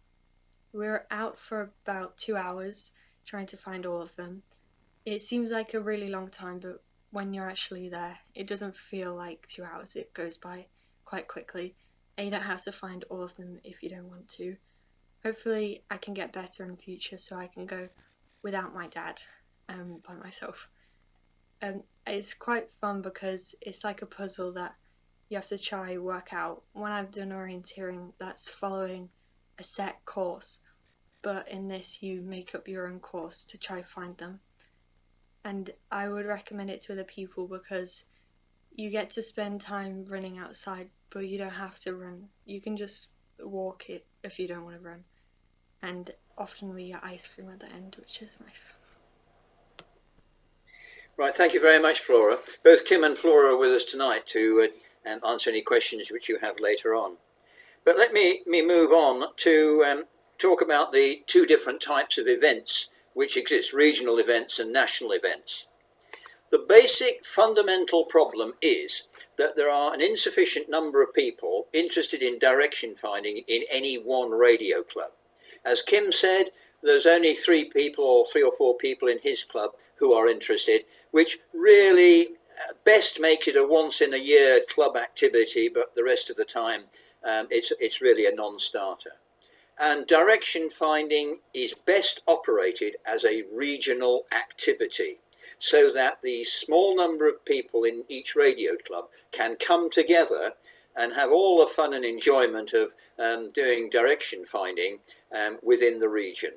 We were out for about 2 hours trying to find all of them. It seems like a really long time, but when you're actually there, it doesn't feel like 2 hours. It goes by quite quickly, and you don't have to find all of them if you don't want to. Hopefully I can get better in the future so I can go without my dad, by myself. It's quite fun because it's like a puzzle that you have to try work out. When I've done orienteering, that's following a set course, but in this you make up your own course to try find them. And I would recommend it to other people because you get to spend time running outside, but you don't have to run. You can just walk it if you don't want to run. And often we get ice cream at the end, which is nice. Right, thank you very much, Flora. Both Kim and Flora are with us tonight to answer any questions which you have later on. But let me move on to talk about the 2 different types of events which exist, regional events and national events. The basic fundamental problem is that there are an insufficient number of people interested in direction finding in any one radio club. As Kim said, there's only 3 people or 3 or 4 people in his club who are interested, which really best makes it a once in a year club activity, but the rest of the time it's really a non-starter. And direction finding is best operated as a regional activity, so that the small number of people in each radio club can come together and have all the fun and enjoyment of doing direction finding within the region.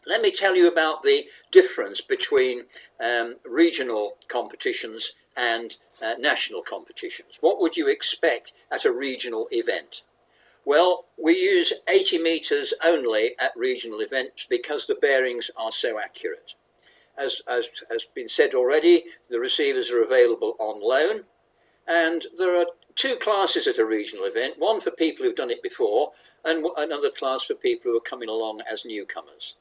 Let me tell you about the difference between regional competitions and national competitions. What would you expect at a regional event? Well, we use 80 metres only at regional events because the bearings are so accurate. As has been said already, the receivers are available on loan, and there are two classes at a regional event, one for people who've done it before and another class for people who are coming along as newcomers.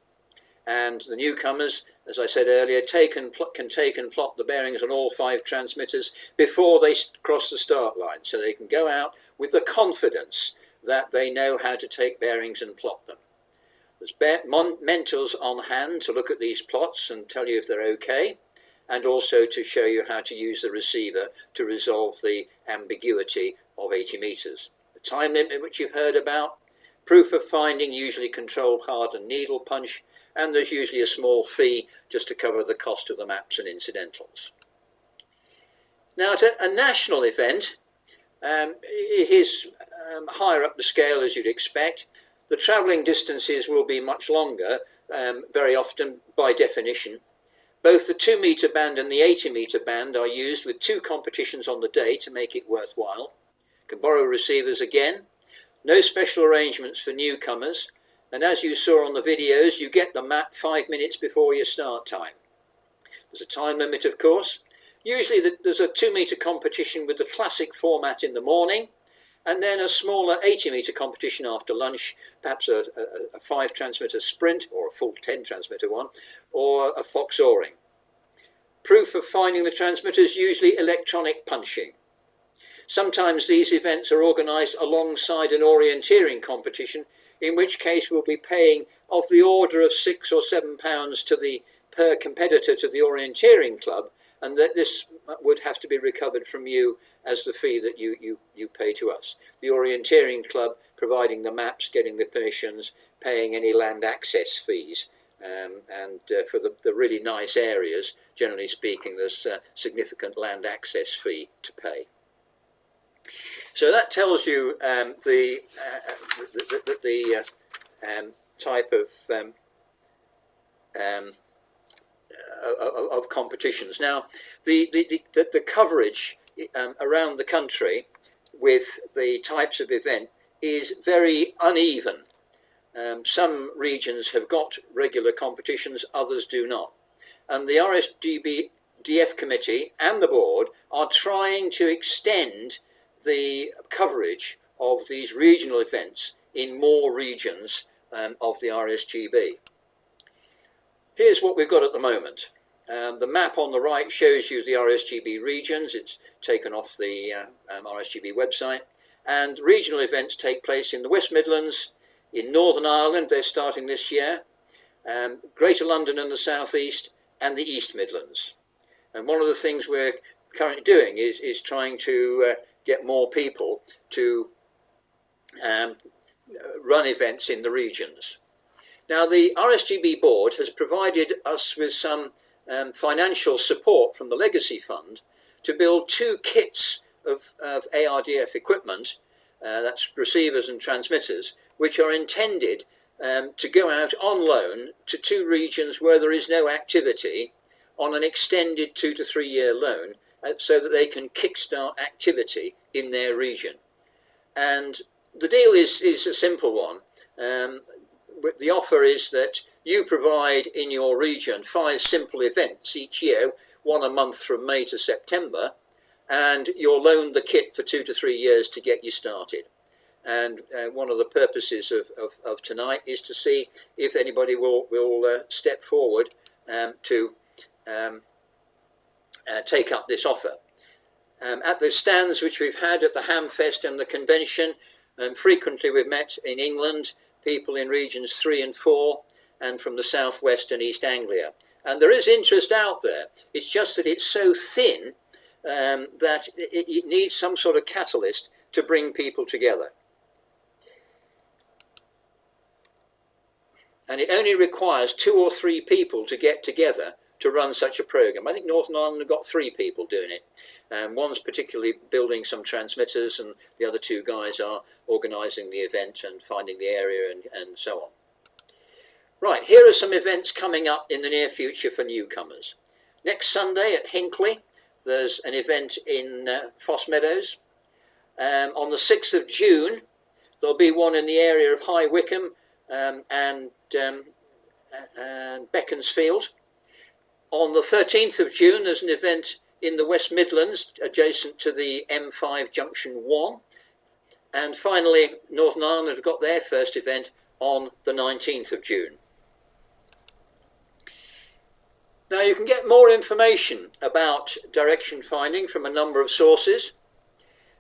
And the newcomers, as I said earlier, can take and plot the bearings on all 5 transmitters before they cross the start line, so they can go out with the confidence that they know how to take bearings and plot them. There's mentors on hand to look at these plots and tell you if they're okay, and also to show you how to use the receiver to resolve the ambiguity of 80 metres. The time limit which you've heard about, proof of finding, usually controlled hard and needle punch, and there's usually a small fee just to cover the cost of the maps and incidentals. Now at a national event, it is higher up the scale as you'd expect. The travelling distances will be much longer, very often by definition. Both the 2 metre band and the 80 metre band are used with 2 competitions on the day to make it worthwhile. You can borrow receivers again. No special arrangements for newcomers. And as you saw on the videos, you get the map 5 minutes before your start time. There's a time limit, of course. Usually there's a 2 metre competition with the classic format in the morning, and then a smaller 80 metre competition after lunch, perhaps a 5 transmitter sprint or a full 10 transmitter one, or a fox oaring. Proof of finding the transmitters, usually electronic punching. Sometimes these events are organised alongside an orienteering competition, in which case we'll be paying of the order of £6 or £7 per competitor to the orienteering club, and that this would have to be recovered from you as the fee that you pay to us. The orienteering club providing the maps, getting the permissions, paying any land access fees, and for the really nice areas, generally speaking, there's a significant land access fee to pay. So that tells you the type of competitions. Now, the coverage around the country with the types of event is very uneven. Some regions have got regular competitions, others do not. And the RSGB ARDF Committee and the board are trying to extend the coverage of these regional events in more regions of the RSGB. Here's what we've got at the moment. The map on the right shows you the RSGB regions. It's taken off the RSGB website. And regional events take place in the West Midlands, in Northern Ireland, they're starting this year, Greater London and the South East, and the East Midlands. And one of the things we're currently doing is trying to get more people to run events in the regions. Now, the RSGB board has provided us with some financial support from the Legacy Fund to build 2 kits of ARDF equipment, that's receivers and transmitters, which are intended to go out on loan to 2 regions where there is no activity on an extended 2 to 3 year loan, so that they can kickstart activity in their region. And the deal is a simple one. The offer is that you provide in your region 5 simple events each year, 1 a month from May to September, and you're loaned the kit for 2 to 3 years to get you started. And one of the purposes of tonight is to see if anybody will step forward to take up this offer. At the stands which we've had at the Hamfest and the convention, frequently we've met in England, people in regions 3 and 4, and from the southwest and East Anglia. And there is interest out there. It's just that it's so thin that it needs some sort of catalyst to bring people together. and it only requires 2 or 3 people to get together to run such a program. I think Northern Ireland have got 3 people doing it. One's particularly building some transmitters, and the other 2 guys are organising the event and finding the area and so on. Right, here are some events coming up in the near future for newcomers. Next Sunday at Hinckley, there's an event in Foss Meadows. On the 6th of June, there'll be one in the area of High Wycombe and Beaconsfield. On the 13th of June, there's an event in the West Midlands, adjacent to the M5 Junction 1. And finally, Northern Ireland have got their first event on the 19th of June. Now, you can get more information about direction finding from a number of sources.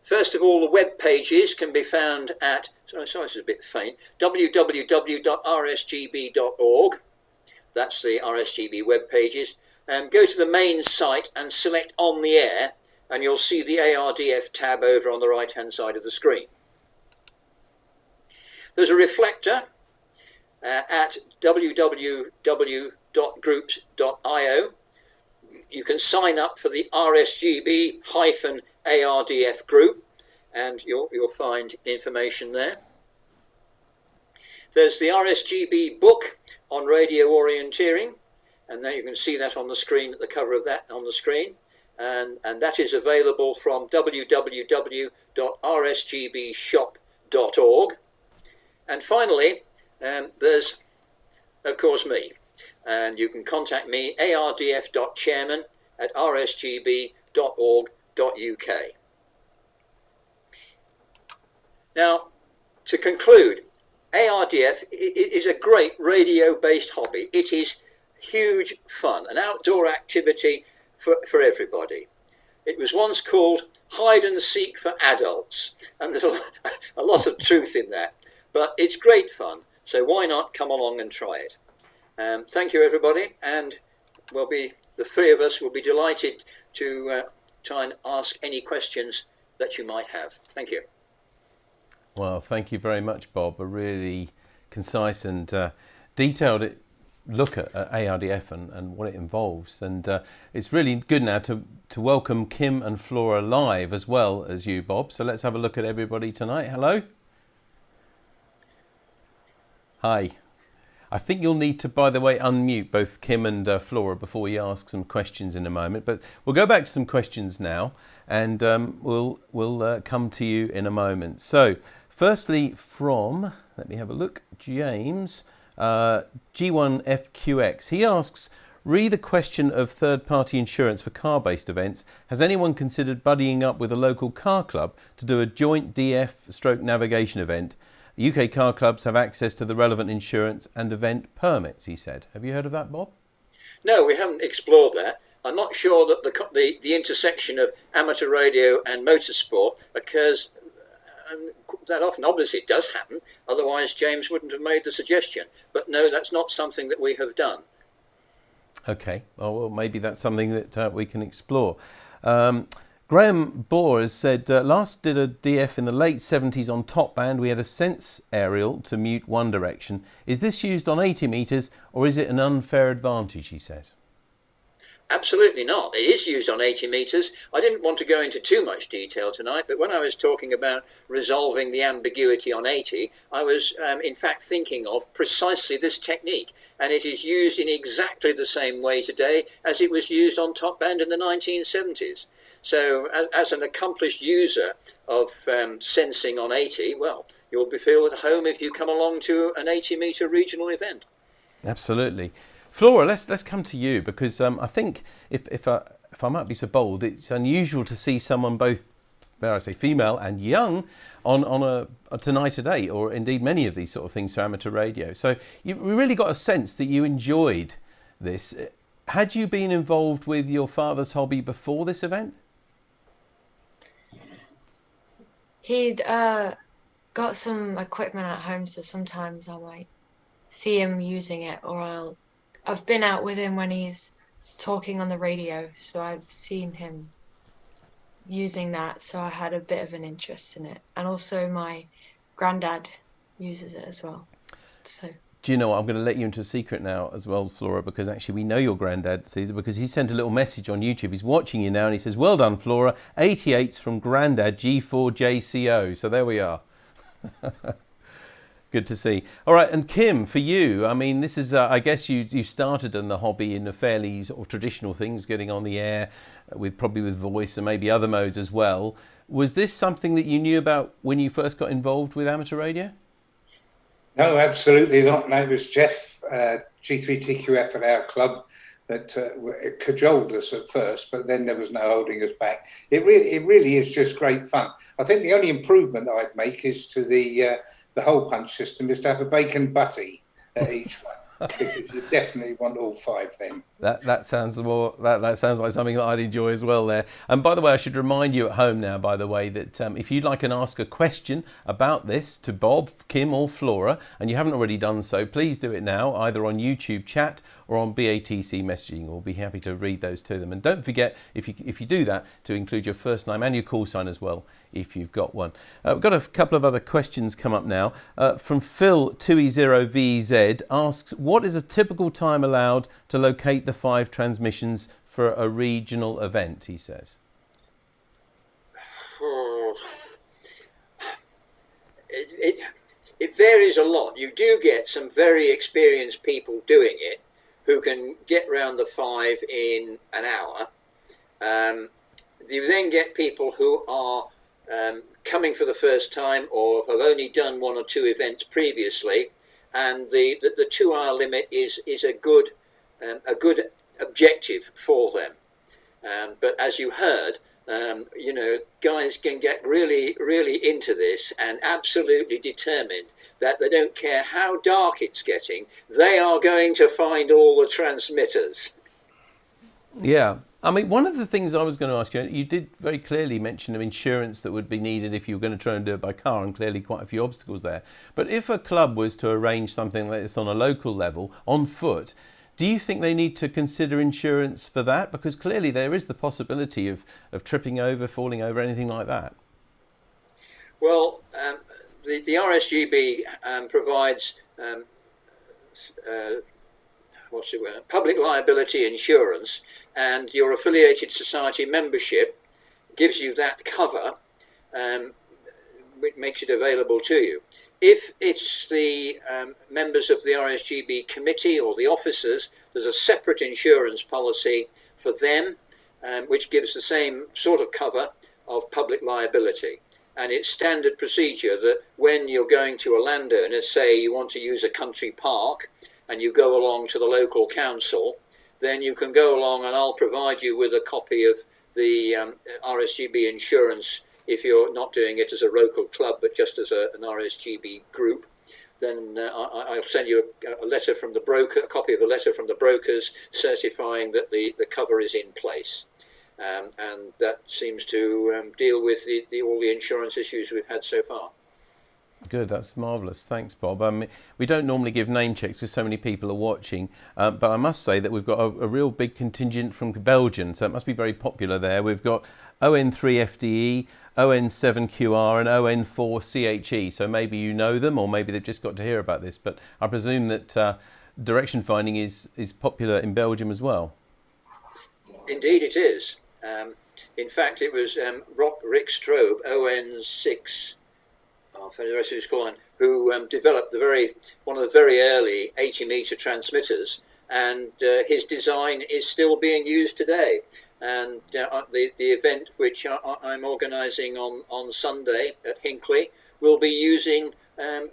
First of all, the web pages can be found at, sorry, this is a bit faint, www.rsgb.org. That's the RSGB web pages. Go to the main site and select On the Air, and you'll see the ARDF tab over on the right-hand side of the screen. There's a reflector at www.groups.io. You can sign up for the RSGB-ARDF group, and you'll find information there. There's the RSGB book on radio orienteering, and there you can see that on the screen, at the cover of that on the screen, and that is available from www.rsgbshop.org. And finally, there's, of course, me. And you can contact me, ardf.chairman@rsgb.org.uk. Now, to conclude, ARDF is a great radio-based hobby. It is huge fun, an outdoor activity for everybody. It was once called hide and seek for adults, and there's a lot of truth in that. But it's great fun, so why not come along and try it? Thank you, everybody, and the 3 of us will be delighted to try and ask any questions that you might have. Thank you. Well, thank you very much, Bob. A really concise and detailed look at ARDF and what it involves. And it's really good now to welcome Kim and Flora live as well as you, Bob. So let's have a look at everybody tonight. Hello. Hi. I think you'll need to, by the way, unmute both Kim and Flora before we ask some questions in a moment. But we'll go back to some questions now, and we'll come to you in a moment. So, firstly, from, let me have a look, James, G1FQX. He asks, re the question of third-party insurance for car-based events, has anyone considered buddying up with a local car club to do a joint DF/navigation event? UK car clubs have access to the relevant insurance and event permits, he said. Have you heard of that, Bob? No, we haven't explored that. I'm not sure that the intersection of amateur radio and motorsport occurs that often. Obviously, it does happen. Otherwise, James wouldn't have made the suggestion. But no, that's not something that we have done. Okay. Well, maybe that's something that we can explore. Graham Bohr has said, last did a DF in the late 70s on top band. We had a sense aerial to mute one direction. Is this used on 80 metres or is it an unfair advantage, he says? Absolutely not. It is used on 80 metres. I didn't want to go into too much detail tonight, but when I was talking about resolving the ambiguity on 80, I was in fact thinking of precisely this technique. And it is used in exactly the same way today as it was used on top band in the 1970s. So as an accomplished user of sensing on 80, well, you'll feel at home if you come along to an 80-metre regional event. Absolutely. Flora, let's come to you, because I think if I might be so bold, it's unusual to see someone both, dare I say, female and young on a Tonight at 8, or indeed many of these sort of things for amateur radio. So we really got a sense that you enjoyed this. Had you been involved with your father's hobby before this event? He'd got some equipment at home, so sometimes I might see him using it, or I've been out with him when he's talking on the radio, so I've seen him using that, so I had a bit of an interest in it. And also my granddad uses it as well. So Do you know what? I'm going to let you into a secret now as well, Flora, because actually we know your granddad, Caesar, because he sent a little message on YouTube. He's watching you now and he says, well done, Flora. 88's from Grandad G4JCO. So there we are. Good to see. All right, and Kim, for you, I mean, this is, I guess you started in the hobby in a fairly sort of traditional things, getting on the air with probably with voice and maybe other modes as well. Was this something that you knew about when you first got involved with amateur radio? No, absolutely not. No, it was Jeff, G3TQF at our club, that cajoled us at first, but then there was no holding us back. It really is just great fun. I think the only improvement I'd make is to the hole punch system is to have a bacon butty at each one. Because you definitely want all 5 then. That sounds more that sounds like something that I'd enjoy as well there. And by the way, I should remind you at home now, by the way, that if you'd like to ask a question about this to Bob, Kim or Flora, and you haven't already done so, please do it now, either on YouTube chat or on BATC messaging. We'll be happy to read those to them. And don't forget, if you do that, to include your first name and your call sign as well, if you've got one. We've got a couple of other questions come up now. From Phil 2E0VZ asks, what is a typical time allowed to locate the 5 transmissions for a regional event, he says? It varies a lot. You do get some very experienced people doing it who can get round the 5 in an hour. You then get people who are coming for the first time or have only done 1 or 2 events previously, and the 2-hour limit is a good objective for them. But as you heard, you know, guys can get really into this and absolutely determined that they don't care how dark it's getting, they are going to find all the transmitters. Yeah. I mean, one of the things I was going to ask you, you did very clearly mention of insurance that would be needed if you were going to try and do it by car, and clearly quite a few obstacles there. But if a club was to arrange something like this on a local level, on foot, do you think they need to consider insurance for that? Because clearly there is the possibility of tripping over, falling over, anything like that. Well, the RSGB provides public liability insurance, and your affiliated society membership gives you that cover, which makes it available to you. If it's the members of the RSGB committee or the officers, there's a separate insurance policy for them, which gives the same sort of cover of public liability. And it's standard procedure that when you're going to a landowner, say you want to use a country park, and you go along to the local council, then you can go along and I'll provide you with a copy of the RSGB insurance if you're not doing it as a local club, but just as an RSGB group. Then I'll send you a letter from the broker, a copy of a letter from the brokers certifying that the cover is in place. And that seems to deal with all the insurance issues we've had so far. Good, that's marvellous. Thanks, Bob. We don't normally give name checks because so many people are watching, but I must say that we've got a real big contingent from Belgium, so it must be very popular there. We've got ON3FDE, ON7QR and ON4CHE, so maybe you know them or maybe they've just got to hear about this, but I presume that direction finding is popular in Belgium as well. Indeed it is. In fact, it was Rick Strobe, ON6, for the rest of his calling, who developed one of the very early 80-metre transmitters, and his design is still being used today. And the event which I'm organising on Sunday at Hinckley will be using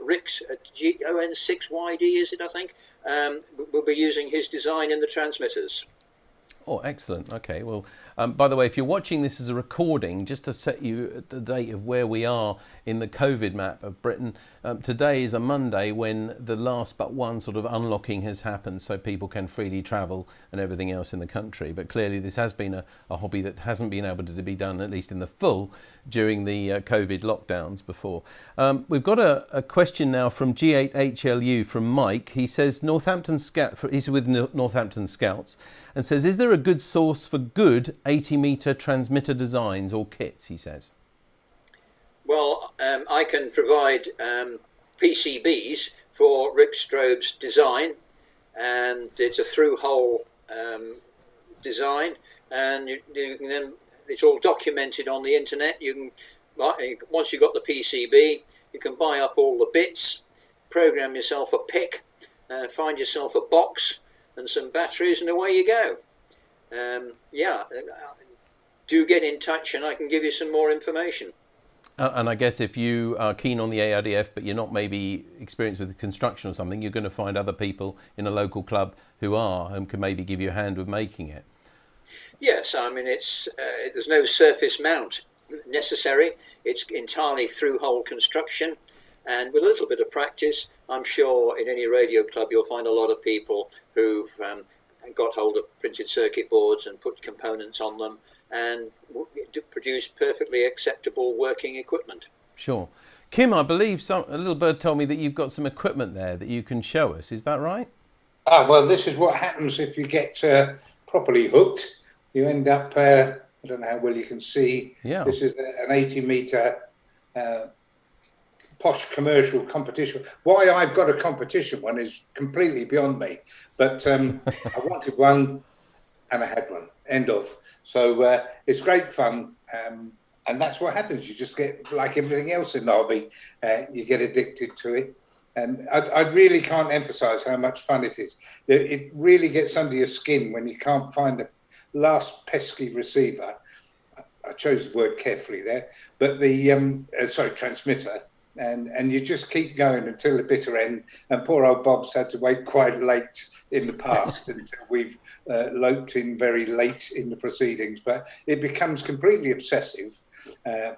Rick's ON6YD, is it, I think? We'll be using his design in the transmitters. Oh, excellent. Okay, well, by the way, if you're watching this as a recording, just to set you at the date of where we are in the COVID map of Britain, today is a Monday when the last but one sort of unlocking has happened, so people can freely travel and everything else in the country. But clearly this has been a hobby that hasn't been able to be done, at least in the full, during the COVID lockdowns before. We've got a question now from G8HLU from Mike. He says, he's with Northampton Scouts, and says, is there a good source for good 80-metre transmitter designs or kits, he says? Well, I can provide PCBs for Rick Strobe's design, and it's a through-hole design, and you can then, it's all documented on the internet. You can, once you've got the PCB, you can buy up all the bits, program yourself a PIC, find yourself a box and some batteries, and away you go. Yeah, do get in touch and I can give you some more information. And I guess if you are keen on the ARDF, but you're not maybe experienced with construction or something, you're going to find other people in a local club who are and can maybe give you a hand with making it. Yes, I mean, it's there's no surface mount necessary. It's entirely through-hole construction, and with a little bit of practice, I'm sure in any radio club you'll find a lot of people who've got hold of printed circuit boards and put components on them and produce perfectly acceptable working equipment. Sure. Kim, I believe a little bird told me that you've got some equipment there that you can show us. Is that right? Well, this is what happens if you get properly hooked. You end up, I don't know how well you can see, this is an 80-metre posh commercial competition. Why I've got a competition one is completely beyond me. But I wanted one and I had one, end of. So it's great fun. And that's what happens. You just get, like everything else in the hobby, you get addicted to it. And I really can't emphasise how much fun it is. It really gets under your skin when you can't find the last pesky receiver. I chose the word carefully there, but the transmitter. And you just keep going until the bitter end. And poor old Bob's had to wait quite late in the past until we've loped in very late in the proceedings. But it becomes completely obsessive.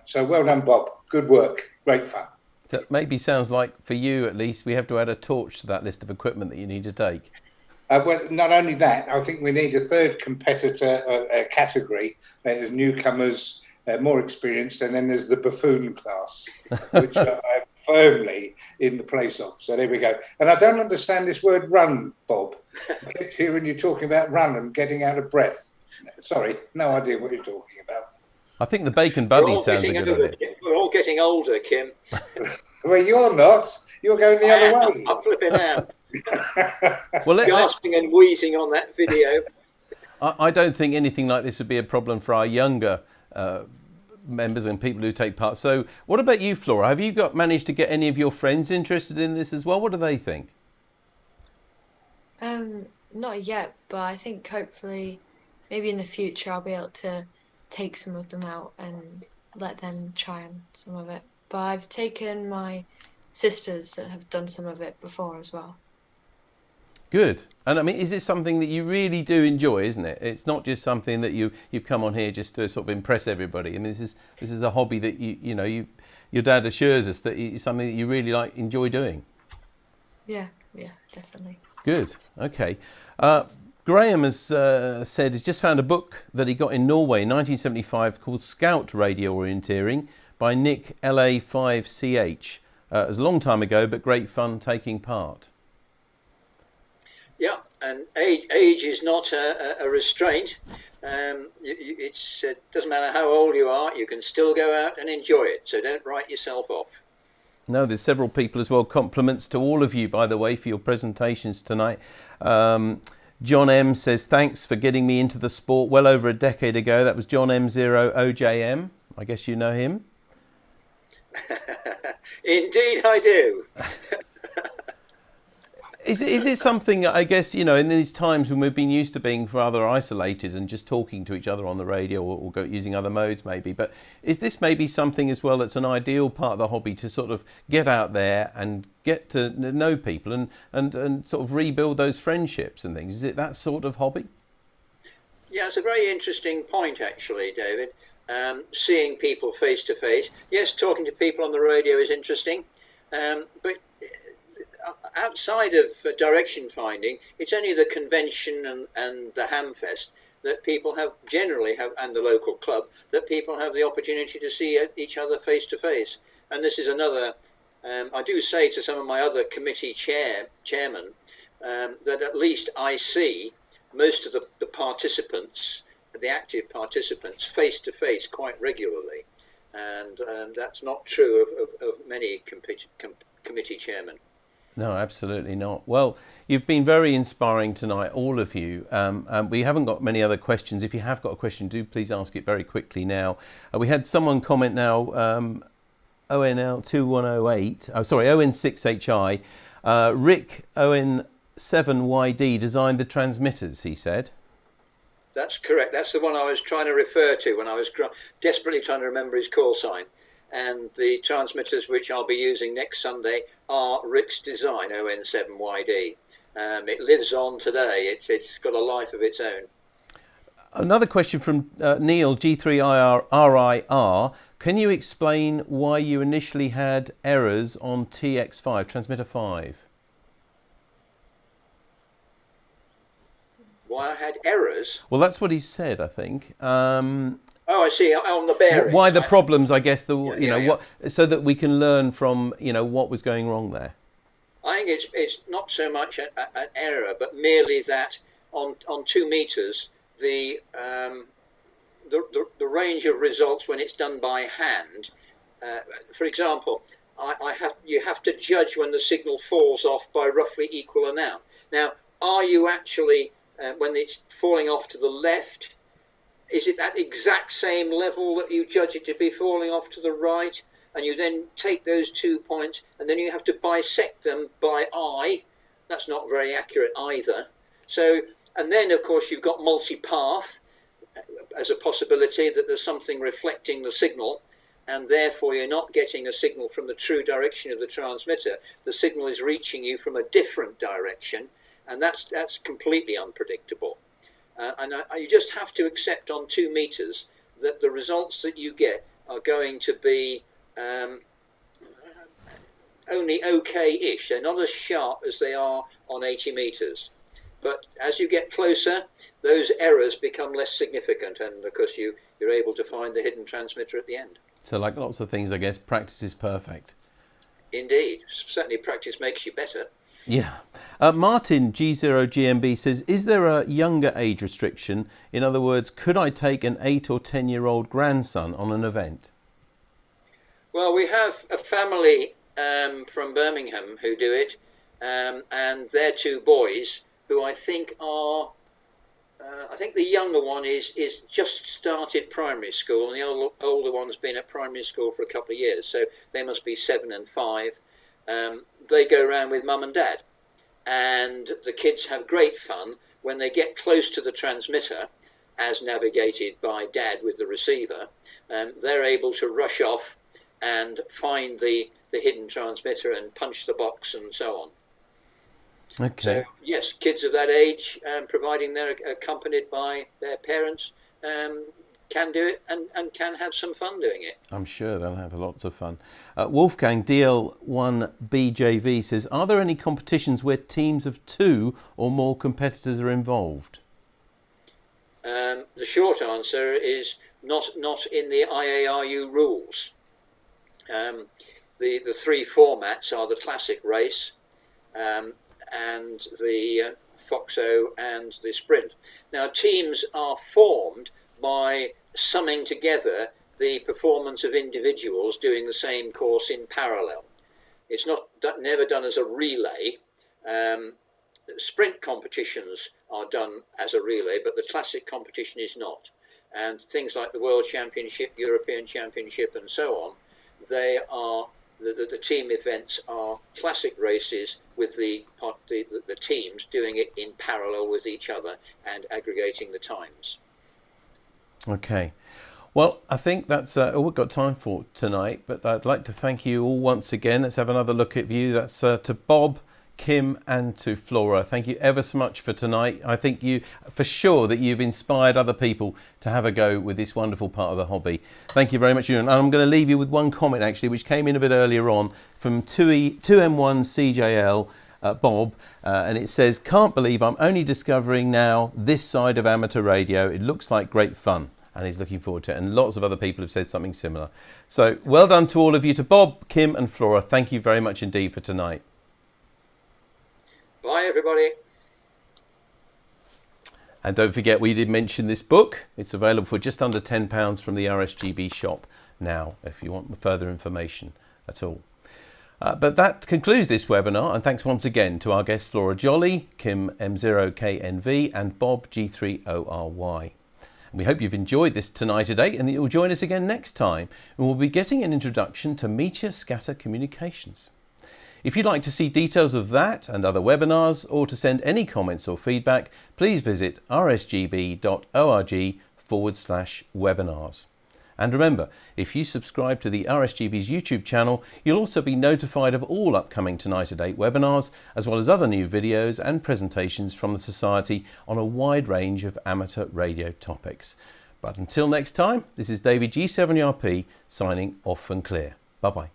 So well done, Bob. Good work. Great fun. So maybe sounds like, for you at least, we have to add a torch to that list of equipment that you need to take. Well, not only that, I think we need a third competitor category. There's newcomers, more experienced, and then there's the buffoon class, which I'm firmly in the place of. So there we go. And I don't understand this word run, Bob. I kept hearing you talking about run and getting out of breath. Sorry, no idea what you're talking about. I think the Bacon Buddy sounds a good idea. We're all getting older, Kim. Well, you're not. You're going the other way. I'm flipping out. Well, gasping and wheezing on that video. I don't think anything like this would be a problem for our younger members and people who take part. So what about you, Flora? Have you managed to get any of your friends interested in this as well? What do they think? Not yet, but I think hopefully maybe in the future I'll be able to take some of them out and let them try on some of it. But I've taken my sisters that have done some of it before as well. Good. And I mean, is this something that you really do enjoy, isn't it? It's not just something that you've come on here just to sort of impress everybody. I mean, this is a hobby that your dad assures us that it's something that you really enjoy doing. Yeah, definitely. Good. Okay. Graham has said he's just found a book that he got in Norway in 1975 called Scout Radio Orienteering by Nick LA5CH. It was a long time ago, but great fun taking part. Yeah, and age is not a restraint. It doesn't matter how old you are, you can still go out and enjoy it. So don't write yourself off. No, there's several people as well. Compliments to all of you, by the way, for your presentations tonight. John M says, thanks for getting me into the sport well over a decade ago. That was John M0OJM. I guess you know him. Indeed I do. Is it something, I guess, in these times when we've been used to being rather isolated and just talking to each other on the radio or using other modes maybe, but is this maybe something as well that's an ideal part of the hobby to sort of get out there and get to know people and sort of rebuild those friendships and things? Is it that sort of hobby? Yeah, it's a very interesting point actually, David. Seeing people face to face. Yes, talking to people on the radio is interesting, but outside of direction finding, it's only the convention and the Hamfest that people generally have, and the local club, that people have the opportunity to see each other face to face. And this is another, I do say to some of my other committee chairmen, that at least I see most of the participants, the active participants, face to face quite regularly. And that's not true of many committee chairmen. No, absolutely not. Well, you've been very inspiring tonight, all of you. We haven't got many other questions. If you have got a question, do please ask it very quickly now. We had someone comment now, ONL2108, ON6HI. Rick ON7YD designed the transmitters, he said. That's correct. That's the one I was trying to refer to when I was desperately trying to remember his call sign. And the transmitters which I'll be using next Sunday are Rick's design, ON7YD. It lives on today. It's got a life of its own. Another question from Neil, G3ORY. Can you explain why you initially had errors on TX5, transmitter 5? Why I had errors? Well, that's what he said, I think. Oh, I see. On the bearings. Why the problems? I guess what, so that we can learn from what was going wrong there. I think it's not so much an error, but merely that on 2 meters the range of results when it's done by hand. For example, you have to judge when the signal falls off by roughly equal amount. Now, are you actually when it's falling off to the left? Is it that exact same level that you judge it to be falling off to the right? And you then take those 2 points and then you have to bisect them by eye. That's not very accurate either. So, and then of course you've got multipath as a possibility that there's something reflecting the signal, and therefore you're not getting a signal from the true direction of the transmitter. The signal is reaching you from a different direction, and that's completely unpredictable. And you just have to accept on 2 meters that the results that you get are going to be only okay-ish. They're not as sharp as they are on 80 meters. But as you get closer, those errors become less significant, and of course you're able to find the hidden transmitter at the end. So like lots of things, I guess, practice is perfect. Indeed. Certainly practice makes you better. Yeah. Martin, G0GMB says, is there a younger age restriction? In other words, could I take an 8 or 10-year-old grandson on an event? Well, we have a family from Birmingham who do it, and their 2 boys, who I think are, I think the younger one is just started primary school, and the older one's been at primary school for a couple of years, so they must be 7 and 5. They go around with mum and dad, and the kids have great fun when they get close to the transmitter, as navigated by dad with the receiver. They're able to rush off and find the hidden transmitter and punch the box and so on. Okay. So, yes, kids of that age, providing they're accompanied by their parents, can do it and can have some fun doing it. I'm sure they'll have lots of fun. Wolfgang DL1BJV says, are there any competitions where teams of 2 or more competitors are involved? The short answer is not in the IARU rules. The 3 formats are the classic race, and the Foxo and the sprint. Now, teams are formed by summing together the performance of individuals doing the same course in parallel. It's never done as a relay. Sprint competitions are done as a relay, but the classic competition is not. And things like the World Championship, European Championship, and so on, they are the team events are classic races with the teams doing it in parallel with each other and aggregating the times. Okay. Well, I think that's all we've got time for tonight, but I'd like to thank you all once again. Let's have another look at you. That's to Bob, Kim and to Flora. Thank you ever so much for tonight. I think for sure that you've inspired other people to have a go with this wonderful part of the hobby. Thank you very much. And I'm going to leave you with one comment actually, which came in a bit earlier on from 2M1CJL, Bob, and it says, can't believe I'm only discovering now this side of amateur radio. It looks like great fun. And he's looking forward to it. And lots of other people have said something similar. So well done to all of you. To Bob, Kim and Flora, thank you very much indeed for tonight. Bye, everybody. And don't forget, we did mention this book. It's available for just under £10 from the RSGB shop now, if you want further information at all. But that concludes this webinar, and thanks once again to our guests Flora Jolly, Kim M0KNV and Bob G3ORY. We hope you've enjoyed this Tonight today and that you'll join us again next time, and we'll be getting an introduction to meteor scatter communications. If you'd like to see details of that and other webinars, or to send any comments or feedback, please visit rsgb.org/webinars. And remember, if you subscribe to the RSGB's YouTube channel, you'll also be notified of all upcoming Tonight at 8 webinars, as well as other new videos and presentations from the Society on a wide range of amateur radio topics. But until next time, this is David G7ERP signing off and clear. Bye-bye.